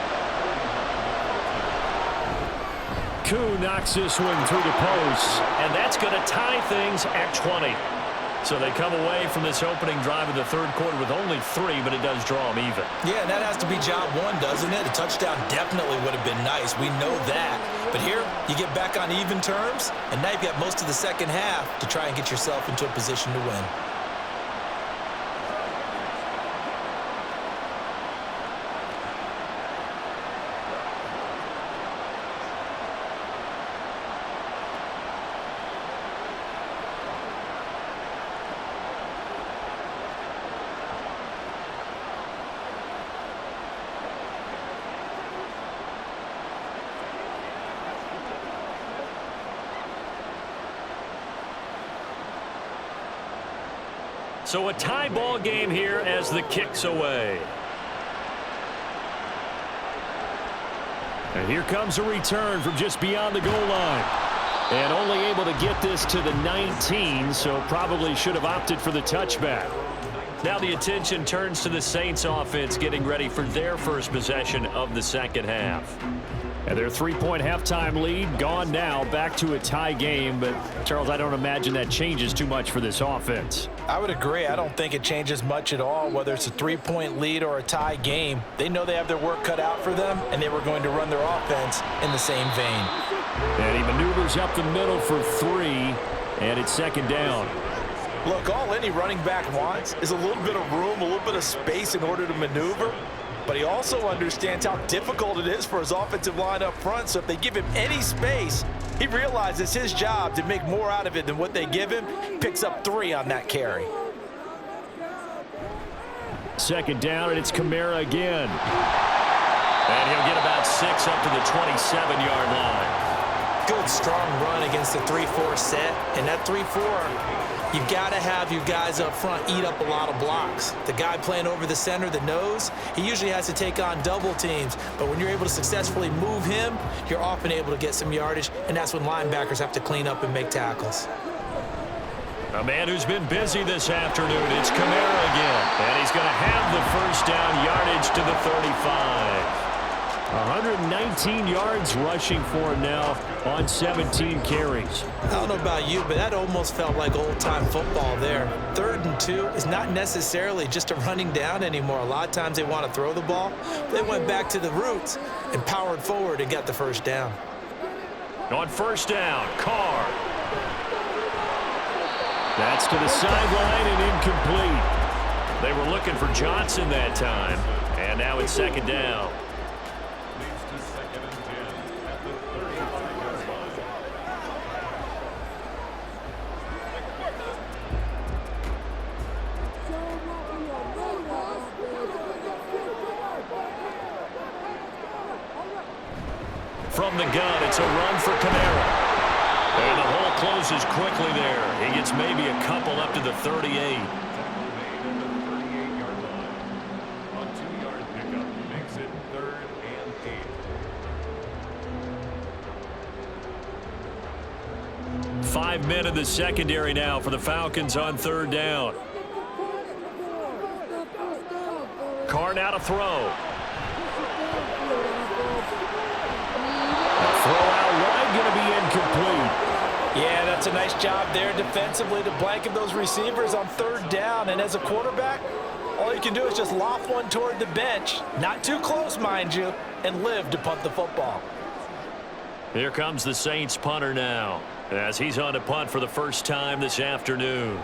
Koo knocks this one through the post. And that's going to tie things at 20. So they come away from this opening drive in the 3rd quarter with only 3, but it does draw them even. Yeah, and that has to be job 1, doesn't it? A touchdown definitely would have been nice. We know that. But here, you get back on even terms, and now you've got most of the second half to try and get yourself into a position to win. So a tie ball game here as the kick's away. And here comes a return from just beyond the goal line. And only able to get this to the 19, so probably should have opted for the touchback. Now the attention turns to the Saints offense getting ready for their first possession of the second half. And their 3-point halftime lead gone now, back to a tie game. But, Charles, I don't imagine that changes too much for this offense. I would agree. I don't think it changes much at all, whether it's a 3-point lead or a tie game. They know they have their work cut out for them, and they were going to run their offense in the same vein. And he maneuvers up the middle for 3, and it's 2nd down. Look, all any running back wants is a little bit of room, a little bit of space in order to maneuver. But he also understands how difficult it is for his offensive line up front. So if they give him any space, he realizes it's his job to make more out of it than what they give him. Picks up 3 on that carry. 2nd down, and it's Kamara again. And he'll get about 6 up to the 27-yard line. Good, strong run against the 3-4 set. And that 3-4, you've got to have your guys up front eat up a lot of blocks. The guy playing over the center, the nose, he usually has to take on double teams. But when you're able to successfully move him, you're often able to get some yardage, and that's when linebackers have to clean up and make tackles. A man who's been busy this afternoon, it's Kamara again. And he's going to have the first down, yardage to the 35. 119 yards rushing for him now on 17 carries. I don't know about you, but that almost felt like old-time football there. 3rd and 2 is not necessarily just a running down anymore. A lot of times they want to throw the ball. They went back to the roots and powered forward and got the first down. On 1st down, Carr. That's to the sideline and incomplete. They were looking for Johnson that time, and now it's 2nd down. From the gun, it's a run for Kamara. And the hole closes quickly there. He gets maybe a couple up to the 38. 5 men in the secondary now for the Falcons on 3rd down. Carr now to throw. Throw out wide, going to be incomplete. Yeah, that's a nice job there defensively to blanket those receivers on 3rd down. And as a quarterback, all you can do is just loft one toward the bench. Not too close, mind you, and live to punt the football. Here comes the Saints punter now, as he's on to punt for the first time this afternoon.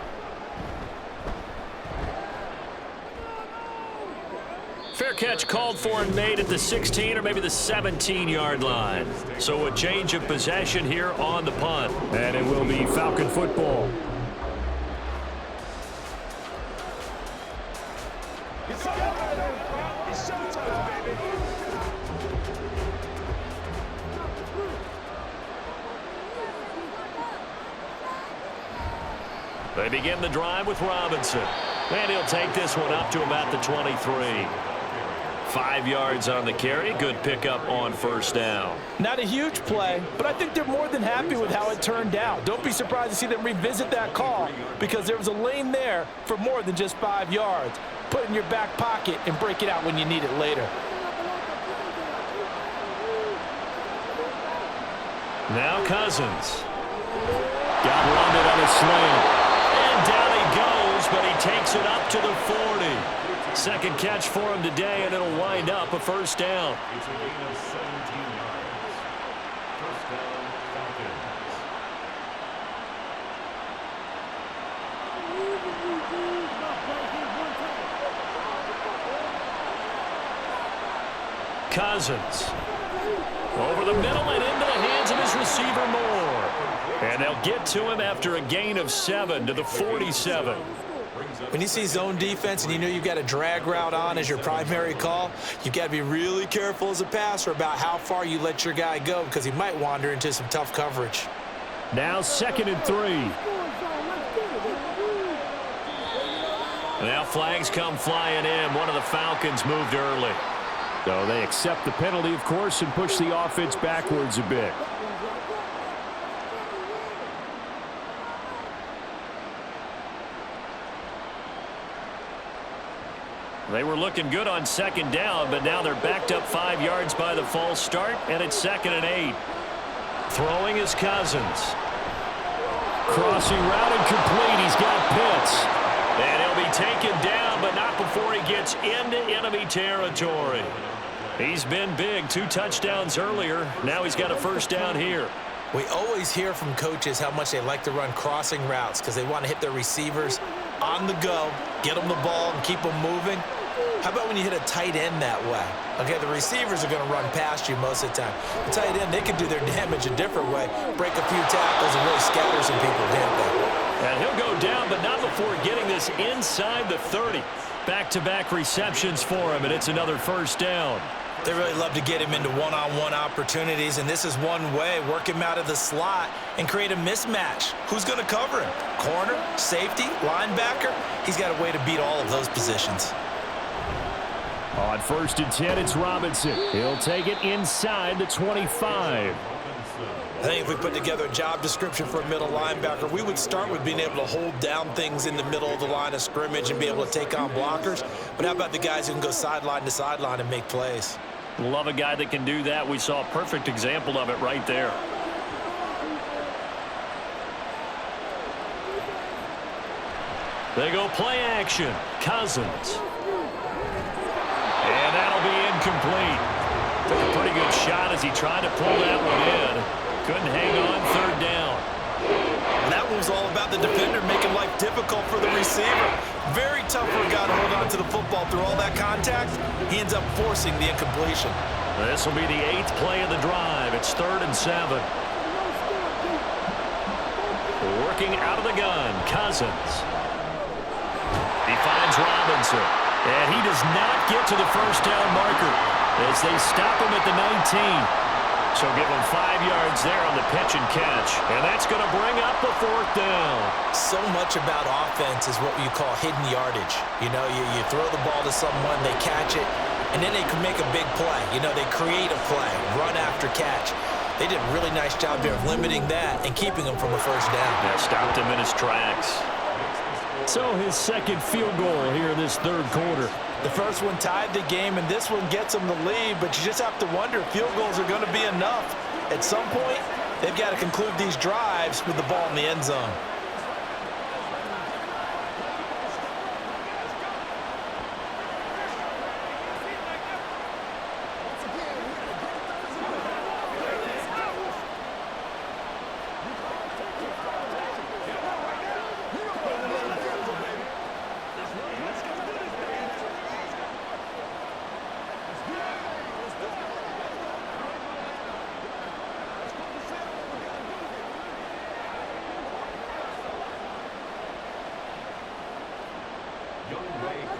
Fair catch called for and made at the 16 or maybe the 17-yard line. So a change of possession here on the punt. And it will be Falcon football. It's showtime, baby. They begin the drive with Robinson. And he'll take this one up to about the 23. 5 yards on the carry. Good pickup on first down. Not a huge play, but I think they're more than happy with how it turned out. Don't be surprised to see them revisit that call because there was a lane there for more than just 5 yards. Put it in your back pocket and break it out when you need it later. Now Cousins. Got rounded on a slant. And down he goes, but he takes it up to the 40. Second catch for him today, and it'll wind up a first down. It's a gain of 17 yards. First down, Falcons. Cousins. Over the middle and into the hands of his receiver Moore. And they'll get to him after a gain of 7 to the 47. When you see zone defense and you know you've got a drag route on as your primary call, you've got to be really careful as a passer about how far you let your guy go because he might wander into some tough coverage. Now 2nd and 3. Now flags come flying in. One of the Falcons moved early. So they accept the penalty, of course, and push the offense backwards a bit. They were looking good on 2nd down, but now they're backed up 5 yards by the false start, and it's 2nd and 8. Throwing is Cousins. Crossing route incomplete. He's got Pitts. And he'll be taken down, but not before he gets into enemy territory. He's been big. 2 touchdowns earlier. Now he's got a first down here. We always hear from coaches how much they like to run crossing routes because they want to hit their receivers on the go, get them the ball, and keep them moving. How about when you hit a tight end that way? Okay, the receivers are going to run past you most of the time. The tight end, they can do their damage a different way, break a few tackles, and really scatter some people, can't they? And he'll go down, but not before getting this inside the 30. Back-to-back receptions for him, and it's another first down. They really love to get him into one-on-one opportunities, and this is one way, work him out of the slot and create a mismatch. Who's going to cover him? Corner, safety, linebacker? He's got a way to beat all of those positions. On 1st and 10, it's Robinson. He'll take it inside the 25. I think if we put together a job description for a middle linebacker, we would start with being able to hold down things in the middle of the line of scrimmage and be able to take on blockers. But how about the guys who can go sideline to sideline and make plays? Love a guy that can do that. We saw a perfect example of it right there. They go play action. Cousins. And that'll be incomplete. Took a pretty good shot as he tried to pull that one in. Couldn't hang on 3rd down. And that one was all about the defender making life difficult for the receiver. Very tough for a guy to hold on to the football through all that contact. He ends up forcing the incompletion. This will be the 8th play of the drive. It's 3rd and 7. Working out of the gun, Cousins. He finds Robinson. And he does not get to the first down marker as they stop him at the 19. So give him 5 yards there on the pitch and catch. And that's going to bring up a 4th down. So much about offense is what you call hidden yardage. You know, you throw the ball to someone, they catch it, and then they can make a big play. You know, they create a play, run after catch. They did a really nice job there of limiting that and keeping him from a first down. That stopped him in his tracks. So his 2nd field goal here in this 3rd quarter. The first one tied the game, and this one gets them the lead, but you just have to wonder if field goals are going to be enough. At some point, they've got to conclude these drives with the ball in the end zone.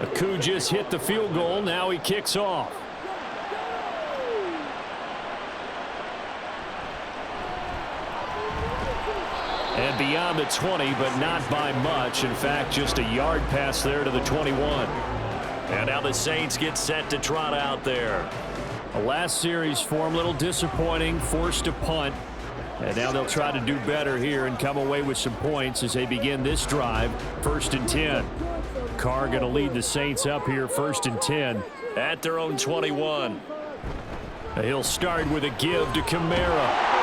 Aku just hit the field goal. Now he kicks off. And beyond the 20, but not by much. In fact, just a yard pass there to the 21. And now the Saints get set to trot out there. The last series for him, a little disappointing, forced to punt. And now they'll try to do better here and come away with some points as they begin this drive. 1st and 10. Carr going to lead the Saints up here 1st and 10 at their own 21. He'll start with a give to Kamara.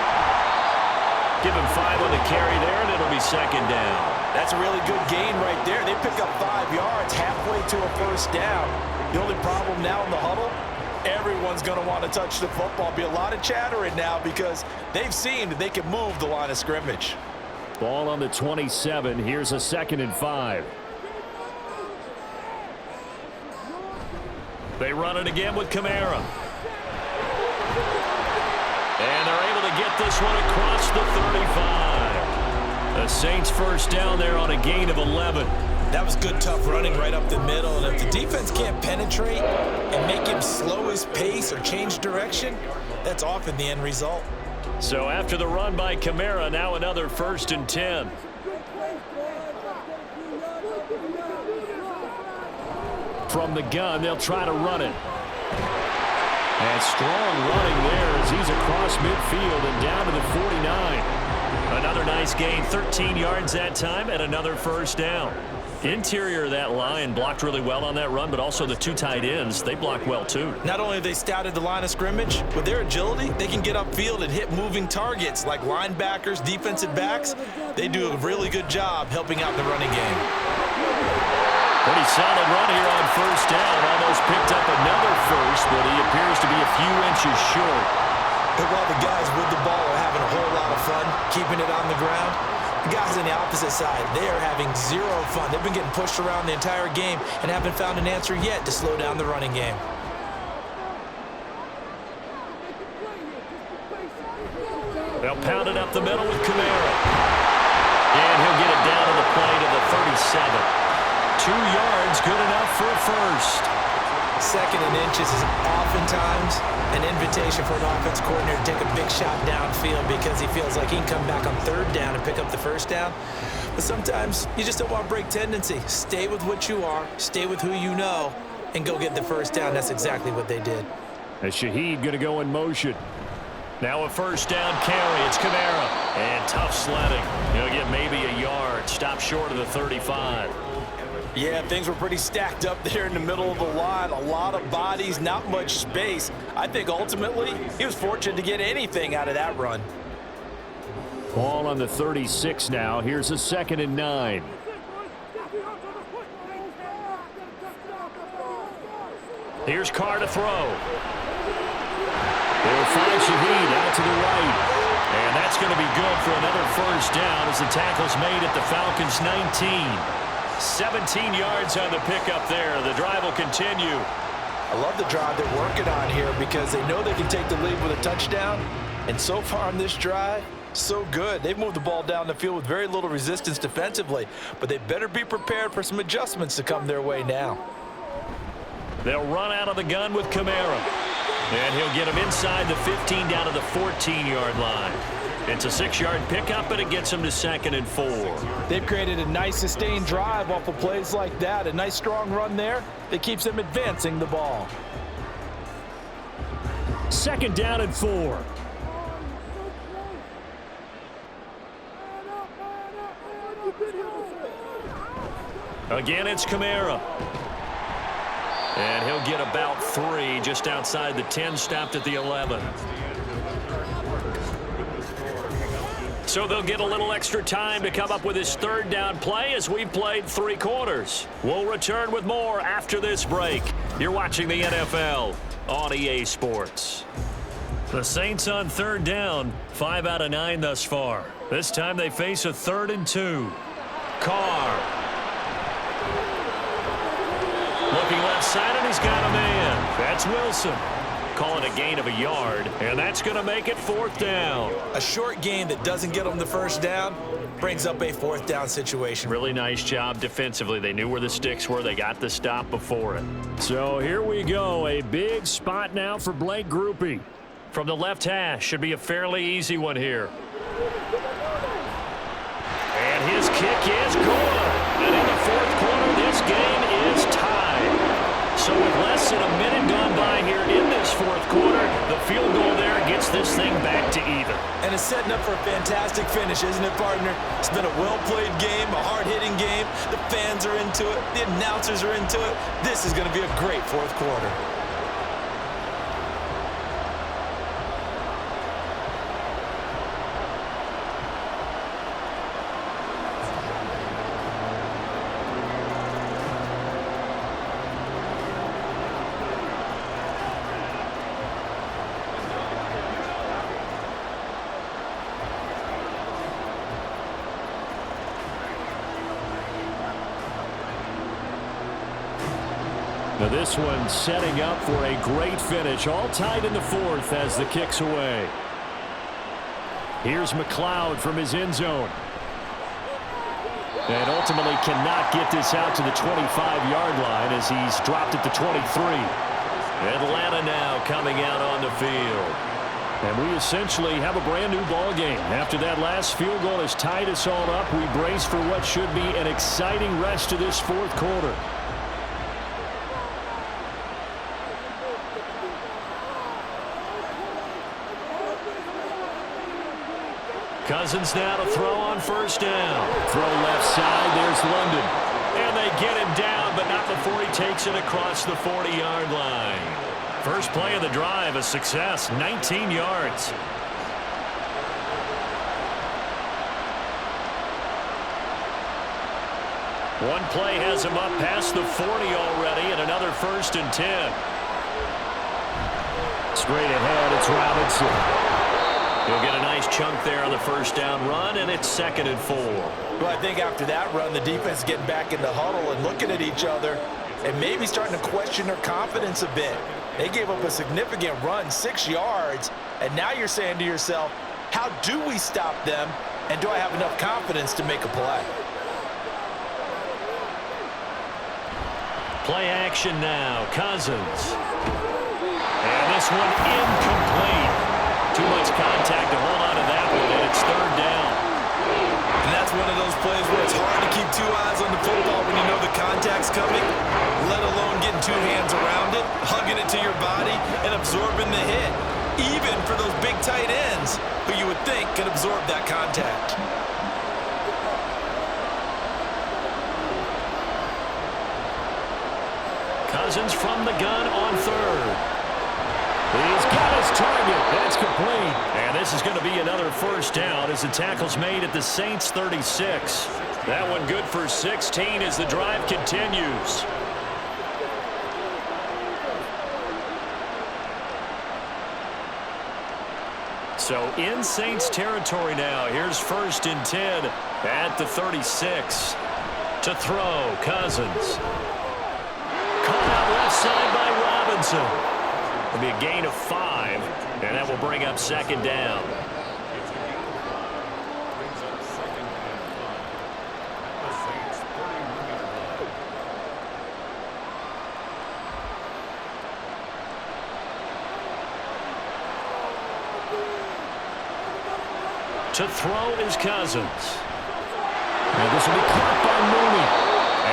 Give him 5 on the carry there, and it'll be 2nd down. That's a really good gain right there. They pick up 5 yards halfway to a 1st down. The only problem now in the huddle, everyone's going to want to touch the football. Be a lot of chattering now because they've seen that they can move the line of scrimmage. Ball on the 27. Here's a 2nd and 5. They run it again with Kamara. And they're able to get this one across the 35. The Saints 1st down there on a gain of 11. That was good, tough running right up the middle. And if the defense can't penetrate and make him slow his pace or change direction, that's often the end result. So after the run by Kamara, now another 1st and 10. From the gun, they'll try to run it. And strong running there as he's across midfield and down to the 49. Another nice gain, 13 yards that time, and another 1st down. Interior of that line blocked really well on that run, but also the 2 tight ends, they blocked well too. Not only have they scouted the line of scrimmage, with their agility, they can get upfield and hit moving targets like linebackers, defensive backs. They do a really good job helping out the running game. Pretty solid run here on 1st down. Almost picked up another first, but he appears to be a few inches short. And while the guys with the ball are having a whole lot of fun keeping it on the ground, the guys on the opposite side, they are having zero fun. They've been getting pushed around the entire game and haven't found an answer yet to slow down the running game. They'll pound it up the middle with Kamara. And he'll get it down to the play to the 37. 2 yards, good enough for a first. 2nd and inches is oftentimes an invitation for an offense coordinator to take a big shot downfield because he feels like he can come back on 3rd down and pick up the 1st down. But sometimes you just don't want to break tendency. Stay with what you are, stay with who you know, and go get the 1st down. That's exactly what they did. As Shaheed going to go in motion. Now a 1st down carry. It's Kamara. And tough sledding. He'll get maybe a yard. Stop short of the 35. Yeah, things were pretty stacked up there in the middle of the line. A lot of bodies, not much space. I think ultimately he was fortunate to get anything out of that run. Ball on the 36 now. Here's a 2nd and 9. Here's Carr to throw. They'll find Shaheed out to the right. And that's going to be good for another 1st down as the tackle's made at the Falcons' 19. 17 yards on the pickup there. The drive will continue. I love the drive they're working on here because they know they can take the lead with a touchdown. And so far on this drive, so good. They've moved the ball down the field with very little resistance defensively, but they better be prepared for some adjustments to come their way now. They'll run out of the gun with Kamara. And he'll get him inside the 15 down to the 14-yard line. It's a 6-yard pickup, and it gets him to 2nd and 4. They've created a nice sustained drive off of plays like that. A nice strong run there that keeps them advancing the ball. 2nd down and 4. Again, it's Kamara. And he'll get about 3 just outside the 10, stopped at the 11. So they'll get a little extra time to come up with his 3rd down play as we've played 3 quarters. We'll return with more after this break. You're watching the NFL on EA Sports. The Saints on 3rd down, 5 out of 9 thus far. This time they face a 3rd and 2. Carr. Looking left side, and he's got a man. That's Wilson. Call it a gain of a yard, and that's going to make it 4th down. A short gain that doesn't get them the first down brings up a 4th down situation. Really nice job defensively. They knew where the sticks were. They got the stop before it. So here we go. A big spot now for Blake Groupie. From the left hash, should be a fairly easy one here. And his kick is good. And in the 4th quarter, this game is tied. So with less than a minute gone by here in this 4th quarter, the field goal there gets this thing back to even. And it's setting up for a fantastic finish, isn't it, partner? It's been a well-played game, a hard-hitting game. The fans are into it. The announcers are into it. This is going to be a great 4th quarter. Now this one setting up for a great finish. All tied in the 4th as the kick's away. Here's McLeod from his end zone. And ultimately cannot get this out to the 25-yard line as he's dropped it to 23. Atlanta now coming out on the field. And we essentially have a brand new ball game. After that last field goal has tied us all up, we brace for what should be an exciting rest of this 4th quarter. Cousins now to throw on 1st down. Throw left side, there's London. And they get him down, but not before he takes it across the 40-yard line. First play of the drive, a success, 19 yards. One play has him up past the 40 already, and another 1st and 10. Straight ahead, it's Robinson. He'll get a nice chunk there on the 1st down run, and it's 2nd and 4. Well, I think after that run, the defense is getting back in the huddle and looking at each other and maybe starting to question their confidence a bit. They gave up a significant run, 6 yards, and now you're saying to yourself, how do we stop them, and do I have enough confidence to make a play? Play action now, Cousins. And this one incomplete. Too much contact to hold on to that one, and it's 3rd down. And that's one of those plays where it's hard to keep 2 eyes on the football when you know the contact's coming, let alone getting 2 hands around it, hugging it to your body, and absorbing the hit, even for those big tight ends who you would think can absorb that contact. Cousins from the gun on 3rd. He's got his target. That's complete. And this is going to be another 1st down as the tackle's made at the Saints' 36. That one good for 16 as the drive continues. So in Saints territory now. Here's 1st and 10 at the 36. To throw, Cousins. Caught out left side by Robinson. It'll be a gain of 5, and that will bring up 2nd down. To throw is Cousins. And this will be caught by Mooney.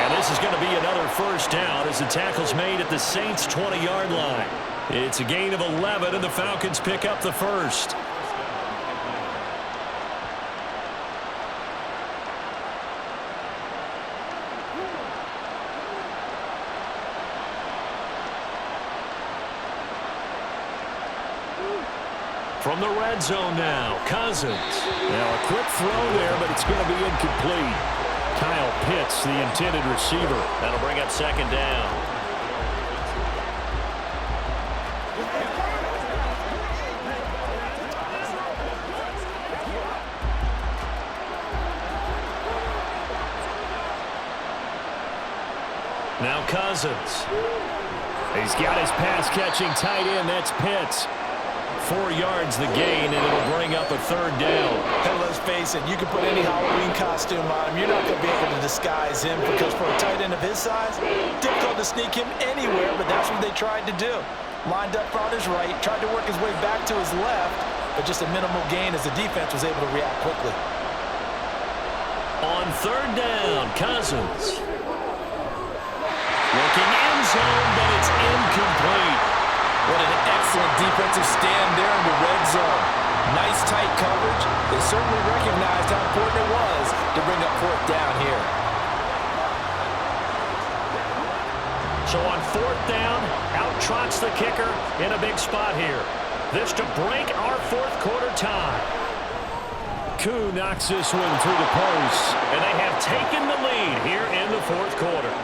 And this is going to be another 1st down as the tackle's made at the Saints' 20-yard line. It's a gain of 11, and the Falcons pick up the 1st. From the red zone now, Cousins. Now a quick throw there, but it's going to be incomplete. Kyle Pitts, the intended receiver. That'll bring up 2nd down. Now Cousins. He's got his pass-catching tight end. That's Pitts. 4 yards the gain, and it'll bring up a 3rd down. And let's face it, you can put any Halloween costume on him. You're not going to be able to disguise him because for a tight end of his size, difficult to sneak him anywhere, but that's what they tried to do. Lined up on his right, tried to work his way back to his left, but just a minimal gain as the defense was able to react quickly. On 3rd down, Cousins. Looking end zone, but it's incomplete. What an excellent defensive stand there in the red zone. Nice tight coverage. They certainly recognized how important it was to bring up 4th down here. So on 4th down, out trots the kicker in a big spot here. This to break our 4th quarter tie. Koo knocks this one through the post. And they have taken the lead here in the 4th quarter.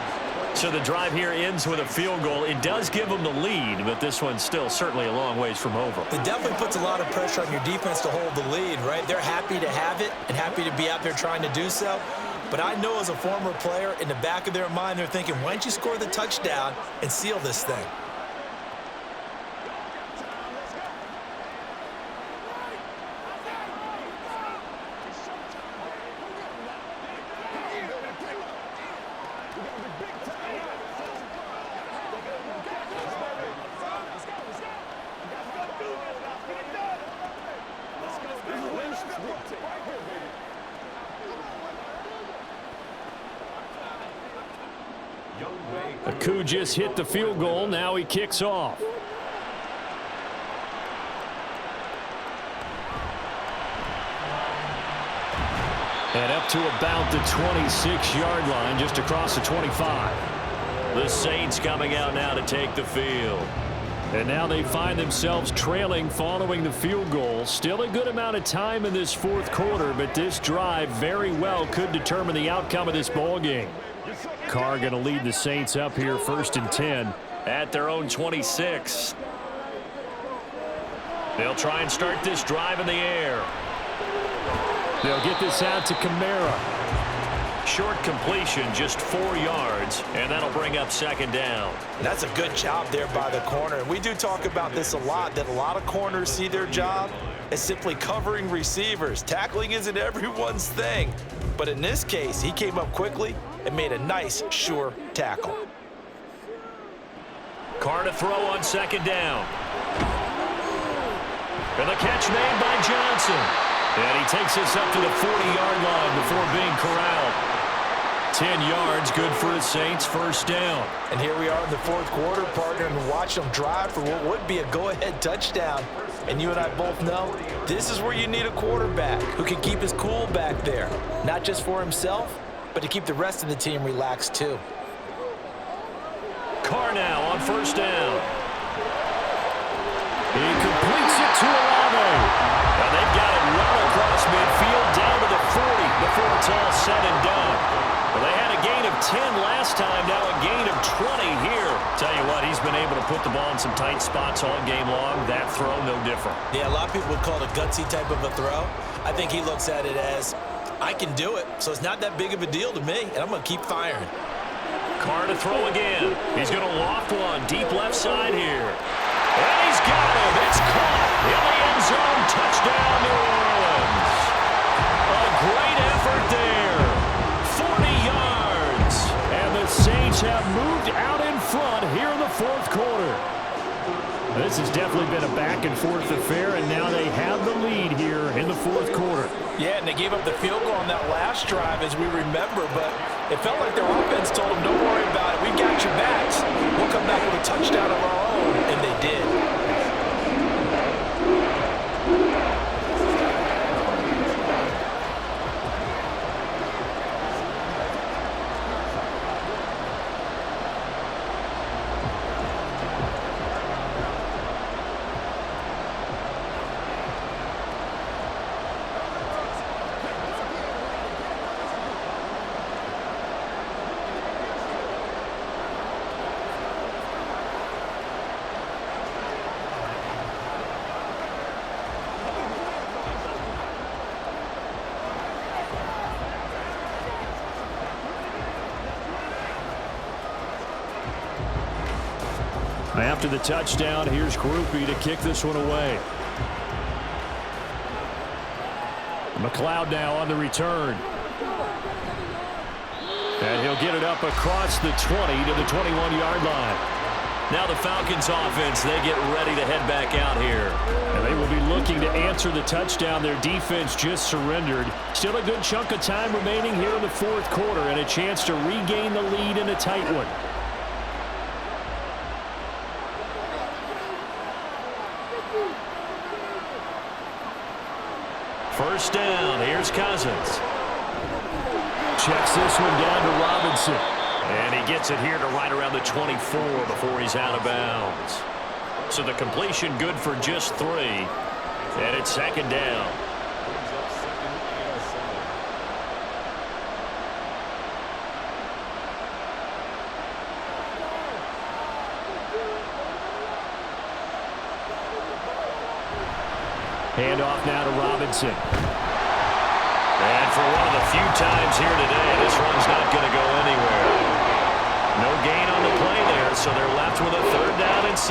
So the drive here ends with a field goal. It does give them the lead, but this one's still certainly a long ways from over. It definitely puts a lot of pressure on your defense to hold the lead, right? They're happy to have it and happy to be out there trying to do so. But I know as a former player, in the back of their mind, they're thinking, why don't you score the touchdown and seal this thing? Koo just hit the field goal. Now he kicks off. And up to about the 26-yard line, just across the 25. The Saints coming out now to take the field. And now they find themselves trailing following the field goal. Still a good amount of time in this 4th quarter, but this drive very well could determine the outcome of this ball game. Carr going to lead the Saints up here 1st and 10. At their own 26. They'll try and start this drive in the air. They'll get this out to Kamara. Short completion, just 4 yards, and that'll bring up 2nd down. That's a good job there by the corner. And we do talk about this a lot, that a lot of corners see their job as simply covering receivers. Tackling isn't everyone's thing. But in this case, he came up quickly and made a nice, sure tackle. Carr to throw on 2nd down. And the catch made by Johnson. And he takes us up to the 40-yard line before being corralled. 10 yards, good for the Saints, 1st down. And here we are in the 4th quarter, partner, and watch them drive for what would be a go-ahead touchdown. And you and I both know this is where you need a quarterback who can keep his cool back there. Not just for himself, but to keep the rest of the team relaxed too. Carr now on 1st down. He completes it to Olave. And they've got it well across midfield down to the 40 before it's all said and done. Well, they had a gain of 10 last time, now a gain of 20 here. Tell you what, he's been able to put the ball in some tight spots all game long. That throw, no different. Yeah, a lot of people would call it a gutsy type of a throw. I think he looks at it as, I can do it, so it's not that big of a deal to me, and I'm going to keep firing. Carr to throw again. He's going to loft one deep left side here. And he's got him. It's caught in the end zone. Touchdown, New Orleans. A great effort there. 40 yards. And the Saints have moved out in front here in the 4th quarter. This has definitely been a back-and-forth affair, and now they have the lead here in the 4th quarter. Yeah, and they gave up the field goal on that last drive, as we remember, but it felt like their offense told them, don't worry about it. We've got your backs. We'll come back with a touchdown of our own, and they did. After the touchdown, here's Groupie to kick this one away. McLeod now on the return. And he'll get it up across the 20 to the 21-yard line. Now the Falcons offense, they get ready to head back out here. And they will be looking to answer the touchdown. Their defense just surrendered. Still a good chunk of time remaining here in the fourth quarter and a chance to regain the lead in a tight one. First down, here's Cousins. Checks this one down to Robinson. And he gets it here to right around the 24 before he's out of bounds. So the completion good for just 3. And it's second down. Handoff now to Robinson. And for one of the few times here today, this one's not going to go anywhere. No gain on the play there, so they're left with a third down and 6.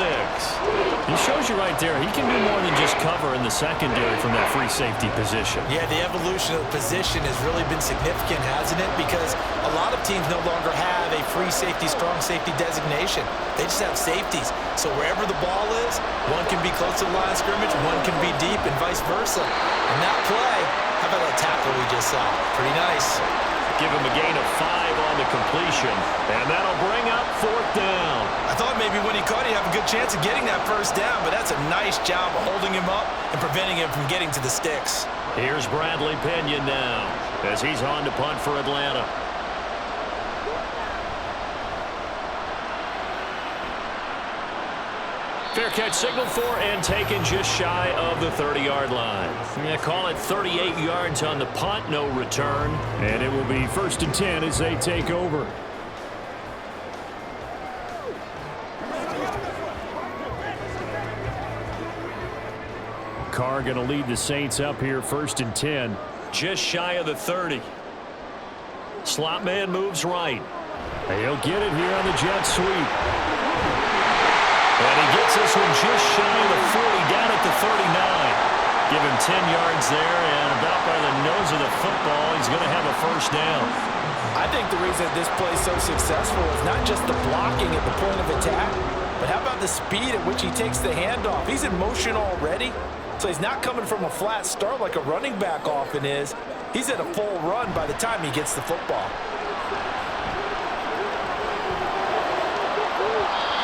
He shows you right there, he can do more than just cover in the secondary from that free safety position. Yeah, the evolution of the position has really been significant, hasn't it? Because a lot of teams no longer have a free safety, strong safety designation. They just have safeties. So wherever the ball is, one can be close to the line of scrimmage, one can be deep, and vice versa. And that play, how about that tackle we just saw? Pretty nice. Give him a gain of 5 on the completion, and that'll bring up 4th down. I thought maybe when he caught it, he'd have a good chance of getting that first down, but that's a nice job of holding him up and preventing him from getting to the sticks. Here's Bradley Pinion now as he's on to punt for Atlanta. Fair catch signaled for and taken just shy of the 30-yard line. Yeah, call it 38 yards on the punt, no return. And it will be 1st and 10 as they take over. Carr going to lead the Saints up here 1st and 10. Just shy of the 30. Slot man moves right. And he'll get it here on the jet sweep. And he gets this one just shy of the 40, down at the 39. Give him 10 yards there, and about by the nose of the football, he's going to have a first down. I think the reason this play is so successful is not just the blocking at the point of attack, but how about the speed at which he takes the handoff? He's in motion already, so he's not coming from a flat start like a running back often is. He's at a full run by the time he gets the football.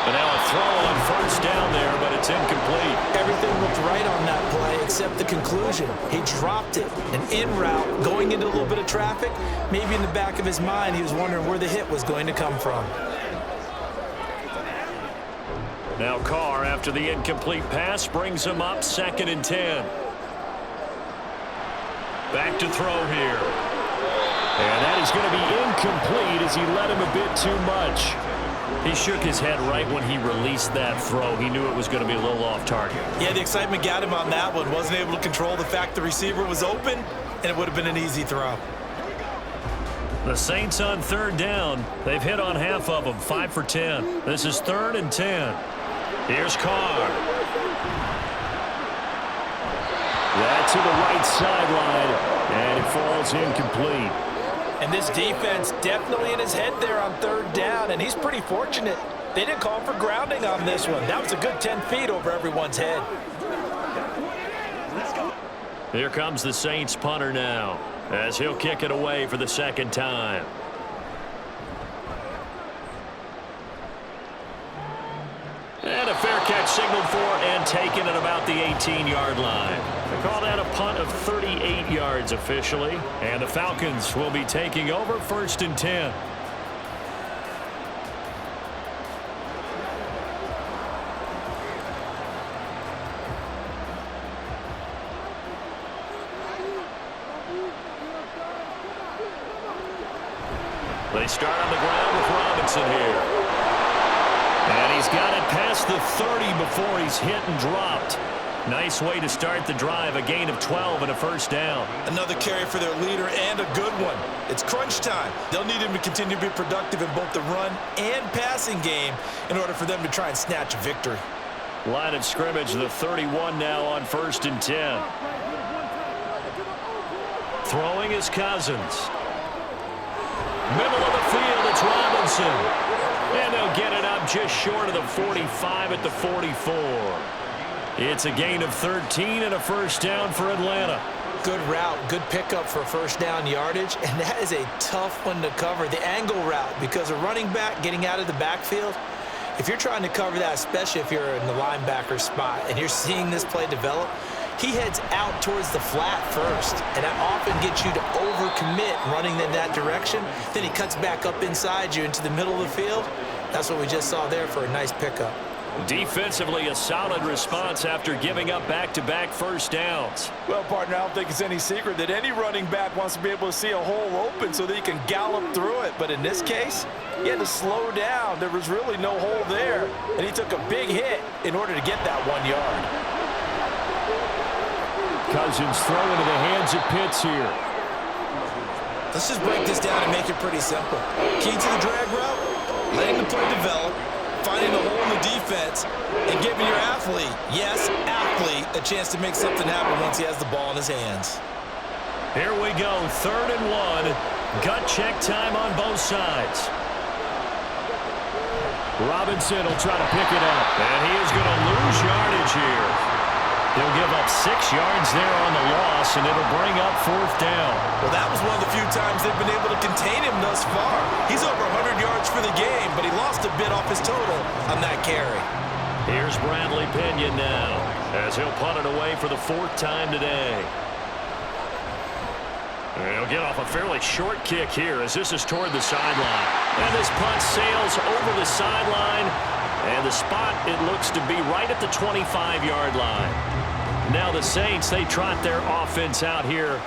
But now a throw on first down there, but it's incomplete. Everything looked right on that play except the conclusion. He dropped it. An in route, going into a little bit of traffic. Maybe in the back of his mind, he was wondering where the hit was going to come from. Now Carr, after the incomplete pass, brings him up 2nd and 10. Back to throw here. And that is going to be incomplete as he let him a bit too much. He shook his head right when he released that throw. He knew it was going to be a little off target. Yeah, the excitement got him on that one. Wasn't able to control the fact the receiver was open, and it would have been an easy throw. The Saints on 3rd down. They've hit on half of them, 5 for 10. This is 3rd and 10. Here's Carr. That to the right sideline, and it falls incomplete. And this defense definitely in his head there on 3rd down, and he's pretty fortunate. They didn't call for grounding on this one. That was a good 10 feet over everyone's head. Here comes the Saints punter now, as he'll kick it away for the 2nd time. And a fair catch signaled for and taken at about the 18-yard line. They call that a punt of 38 yards officially. And the Falcons will be taking over 1st and 10. They start on the ground with Robinson here. And he's got it past the 30 before he's hit and dropped. Nice way to start the drive, a gain of 12 and a first down. Another carry for their leader and a good one. It's crunch time. They'll need him to continue to be productive in both the run and passing game in order for them to try and snatch a victory. Line of scrimmage, the 31 now on 1st and 10. Throwing is Cousins. Middle of the field, it's Robinson. And they'll get it up just short of the 45 at the 44. It's a gain of 13 and a first down for Atlanta. Good route, good pickup for first down yardage, and that is a tough one to cover, the angle route, because a running back getting out of the backfield, if you're trying to cover that, especially if you're in the linebacker spot and you're seeing this play develop, he heads out towards the flat first, and that often gets you to overcommit running in that direction. Then he cuts back up inside you into the middle of the field. That's what we just saw there for a nice pickup. Defensively, a solid response after giving up back-to-back first downs. Well, partner, I don't think it's any secret that any running back wants to be able to see a hole open so that he can gallop through it. But in this case, he had to slow down. There was really no hole there, and he took a big hit in order to get that 1 yard. Cousins throw into the hands of Pitts here. Let's just break this down and make it pretty simple. Key to the drag route, letting the play develop, finding the hole in the defense, and giving your athlete, yes, athlete, a chance to make something happen once he has the ball in his hands. Here we go, 3rd and 1. Gut check time on both sides. Robinson will try to pick it up. And he is going to lose yardage here. He'll give up 6 yards there on the loss, and it'll bring up 4th down. Well, that was one of the few times they've been able to contain him thus far. He's over 100 yards for the game, but he lost a bit off his total on that carry. Here's Bradley Pinion now, as he'll punt it away for the 4th time today. And he'll get off a fairly short kick here as this is toward the sideline. And this punt sails over the sideline, and the spot, it looks to be right at the 25-yard line. Now the Saints, they trot their offense out here.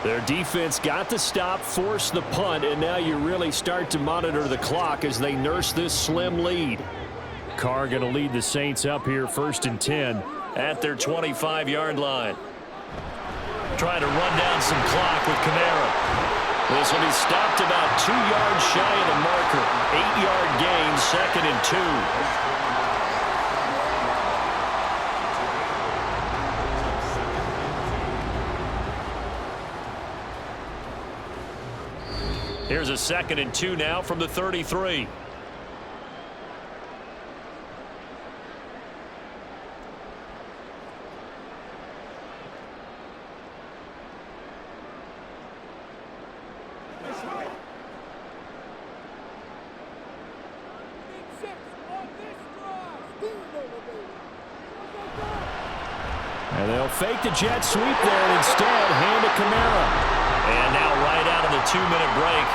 Their defense got the stop, forced the punt, and now you really start to monitor the clock as they nurse this slim lead. Carr going to lead the Saints up here 1st and 10 at their 25-yard line. Trying to run down some clock with Kamara. This will be stopped about 2 yards shy of the marker. 8-yard gain, 2nd and 2. Here's a 2nd and 2 now from the 33. And they'll fake the jet sweep there and instead hand to Kamara. And now right out of the 2-minute break,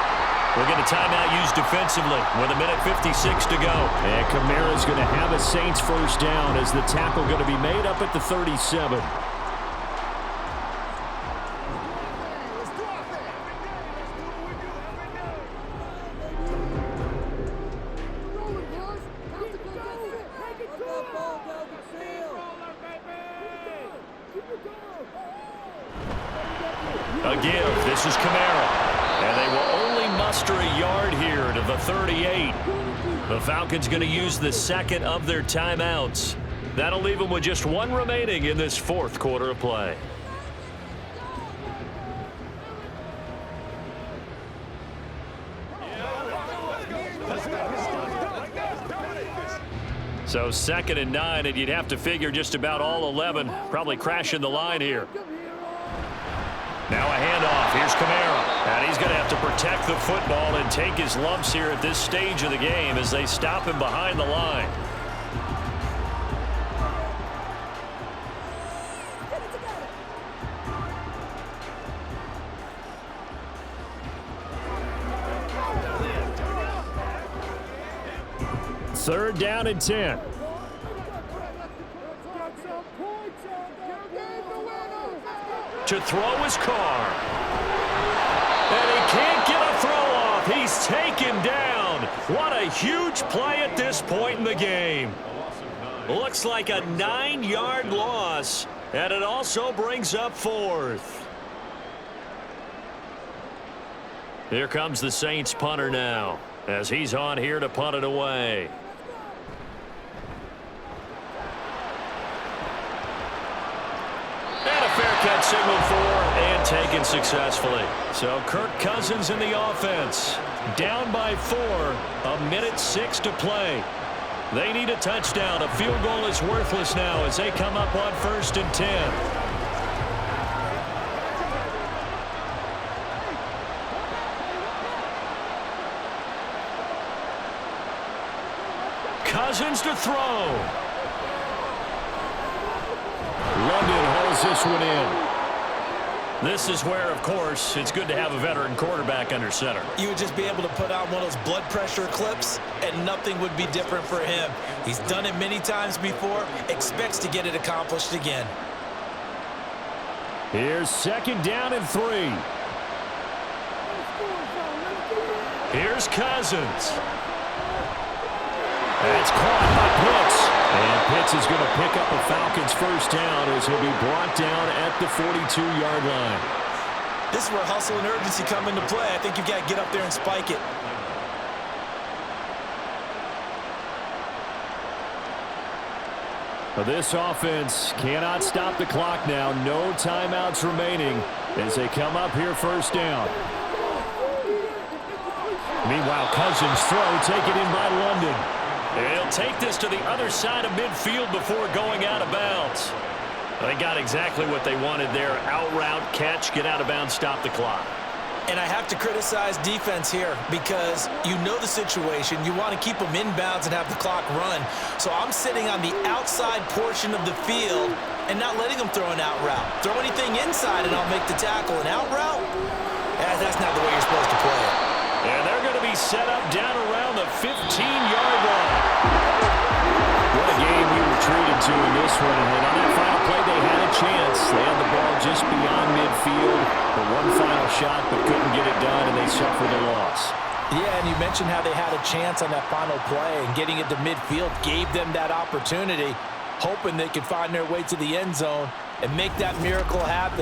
we'll get a timeout used defensively with 1:56 to go. And Kamara's going to have a Saints first down as the tackle going to be made up at the 37. A give. This is Kamara. And they will only muster a yard here to the 38. The Falcons going to use the 2nd of their timeouts. That'll leave them with just 1 remaining in this 4th quarter of play. So 2nd and 9, and you'd have to figure just about all 11 probably crashing the line here. Now a handoff. Here's Kamara. And he's going to have to protect the football and take his lumps here at this stage of the game as they stop him behind the line. Third down and 10. To throw his Carr. And he can't get a throw off. He's taken down. What a huge play at this point in the game. Looks like a 9-yard loss, and it also brings up 4th. Here comes the Saints punter now, as he's on here to punt it away. And a fair catch signaled for and taken successfully. So Kirk Cousins in the offense. Down by 4, 1:06 to play. They need a touchdown. A field goal is worthless now as they come up on 1st and 10. Cousins to throw. London holds this one in. This is where, of course, it's good to have a veteran quarterback under center. You would just be able to put on one of those blood pressure clips, and nothing would be different for him. He's done it many times before, expects to get it accomplished again. Here's 2nd down and 3. Here's Cousins. That's caught by Pitts. And Pitts is going to pick up a Falcons 1st down as he'll be brought down at the 42-yard line. This is where hustle and urgency come into play. I think you've got to get up there and spike it. But this offense cannot stop the clock now. No timeouts remaining as they come up here 1st down. Meanwhile, Cousins throw taken in by London. He'll take this to the other side of midfield before going out of bounds. They got exactly what they wanted there. Out route, catch, get out of bounds, stop the clock. And I have to criticize defense here because you know the situation. You want to keep them inbounds and have the clock run. So I'm sitting on the outside portion of the field and not letting them throw an out route. Throw anything inside and I'll make the tackle. An out route? That's not the way you're supposed to play it. And they're going to be set up down around the 15-yard line. What a game we were treated to in this one. And on that final play, they had a chance. They had the ball just beyond midfield. The one final shot, but couldn't get it done, and they suffered a loss. Yeah, and you mentioned how they had a chance on that final play, and getting it to midfield gave them that opportunity, hoping they could find their way to the end zone and make that miracle happen.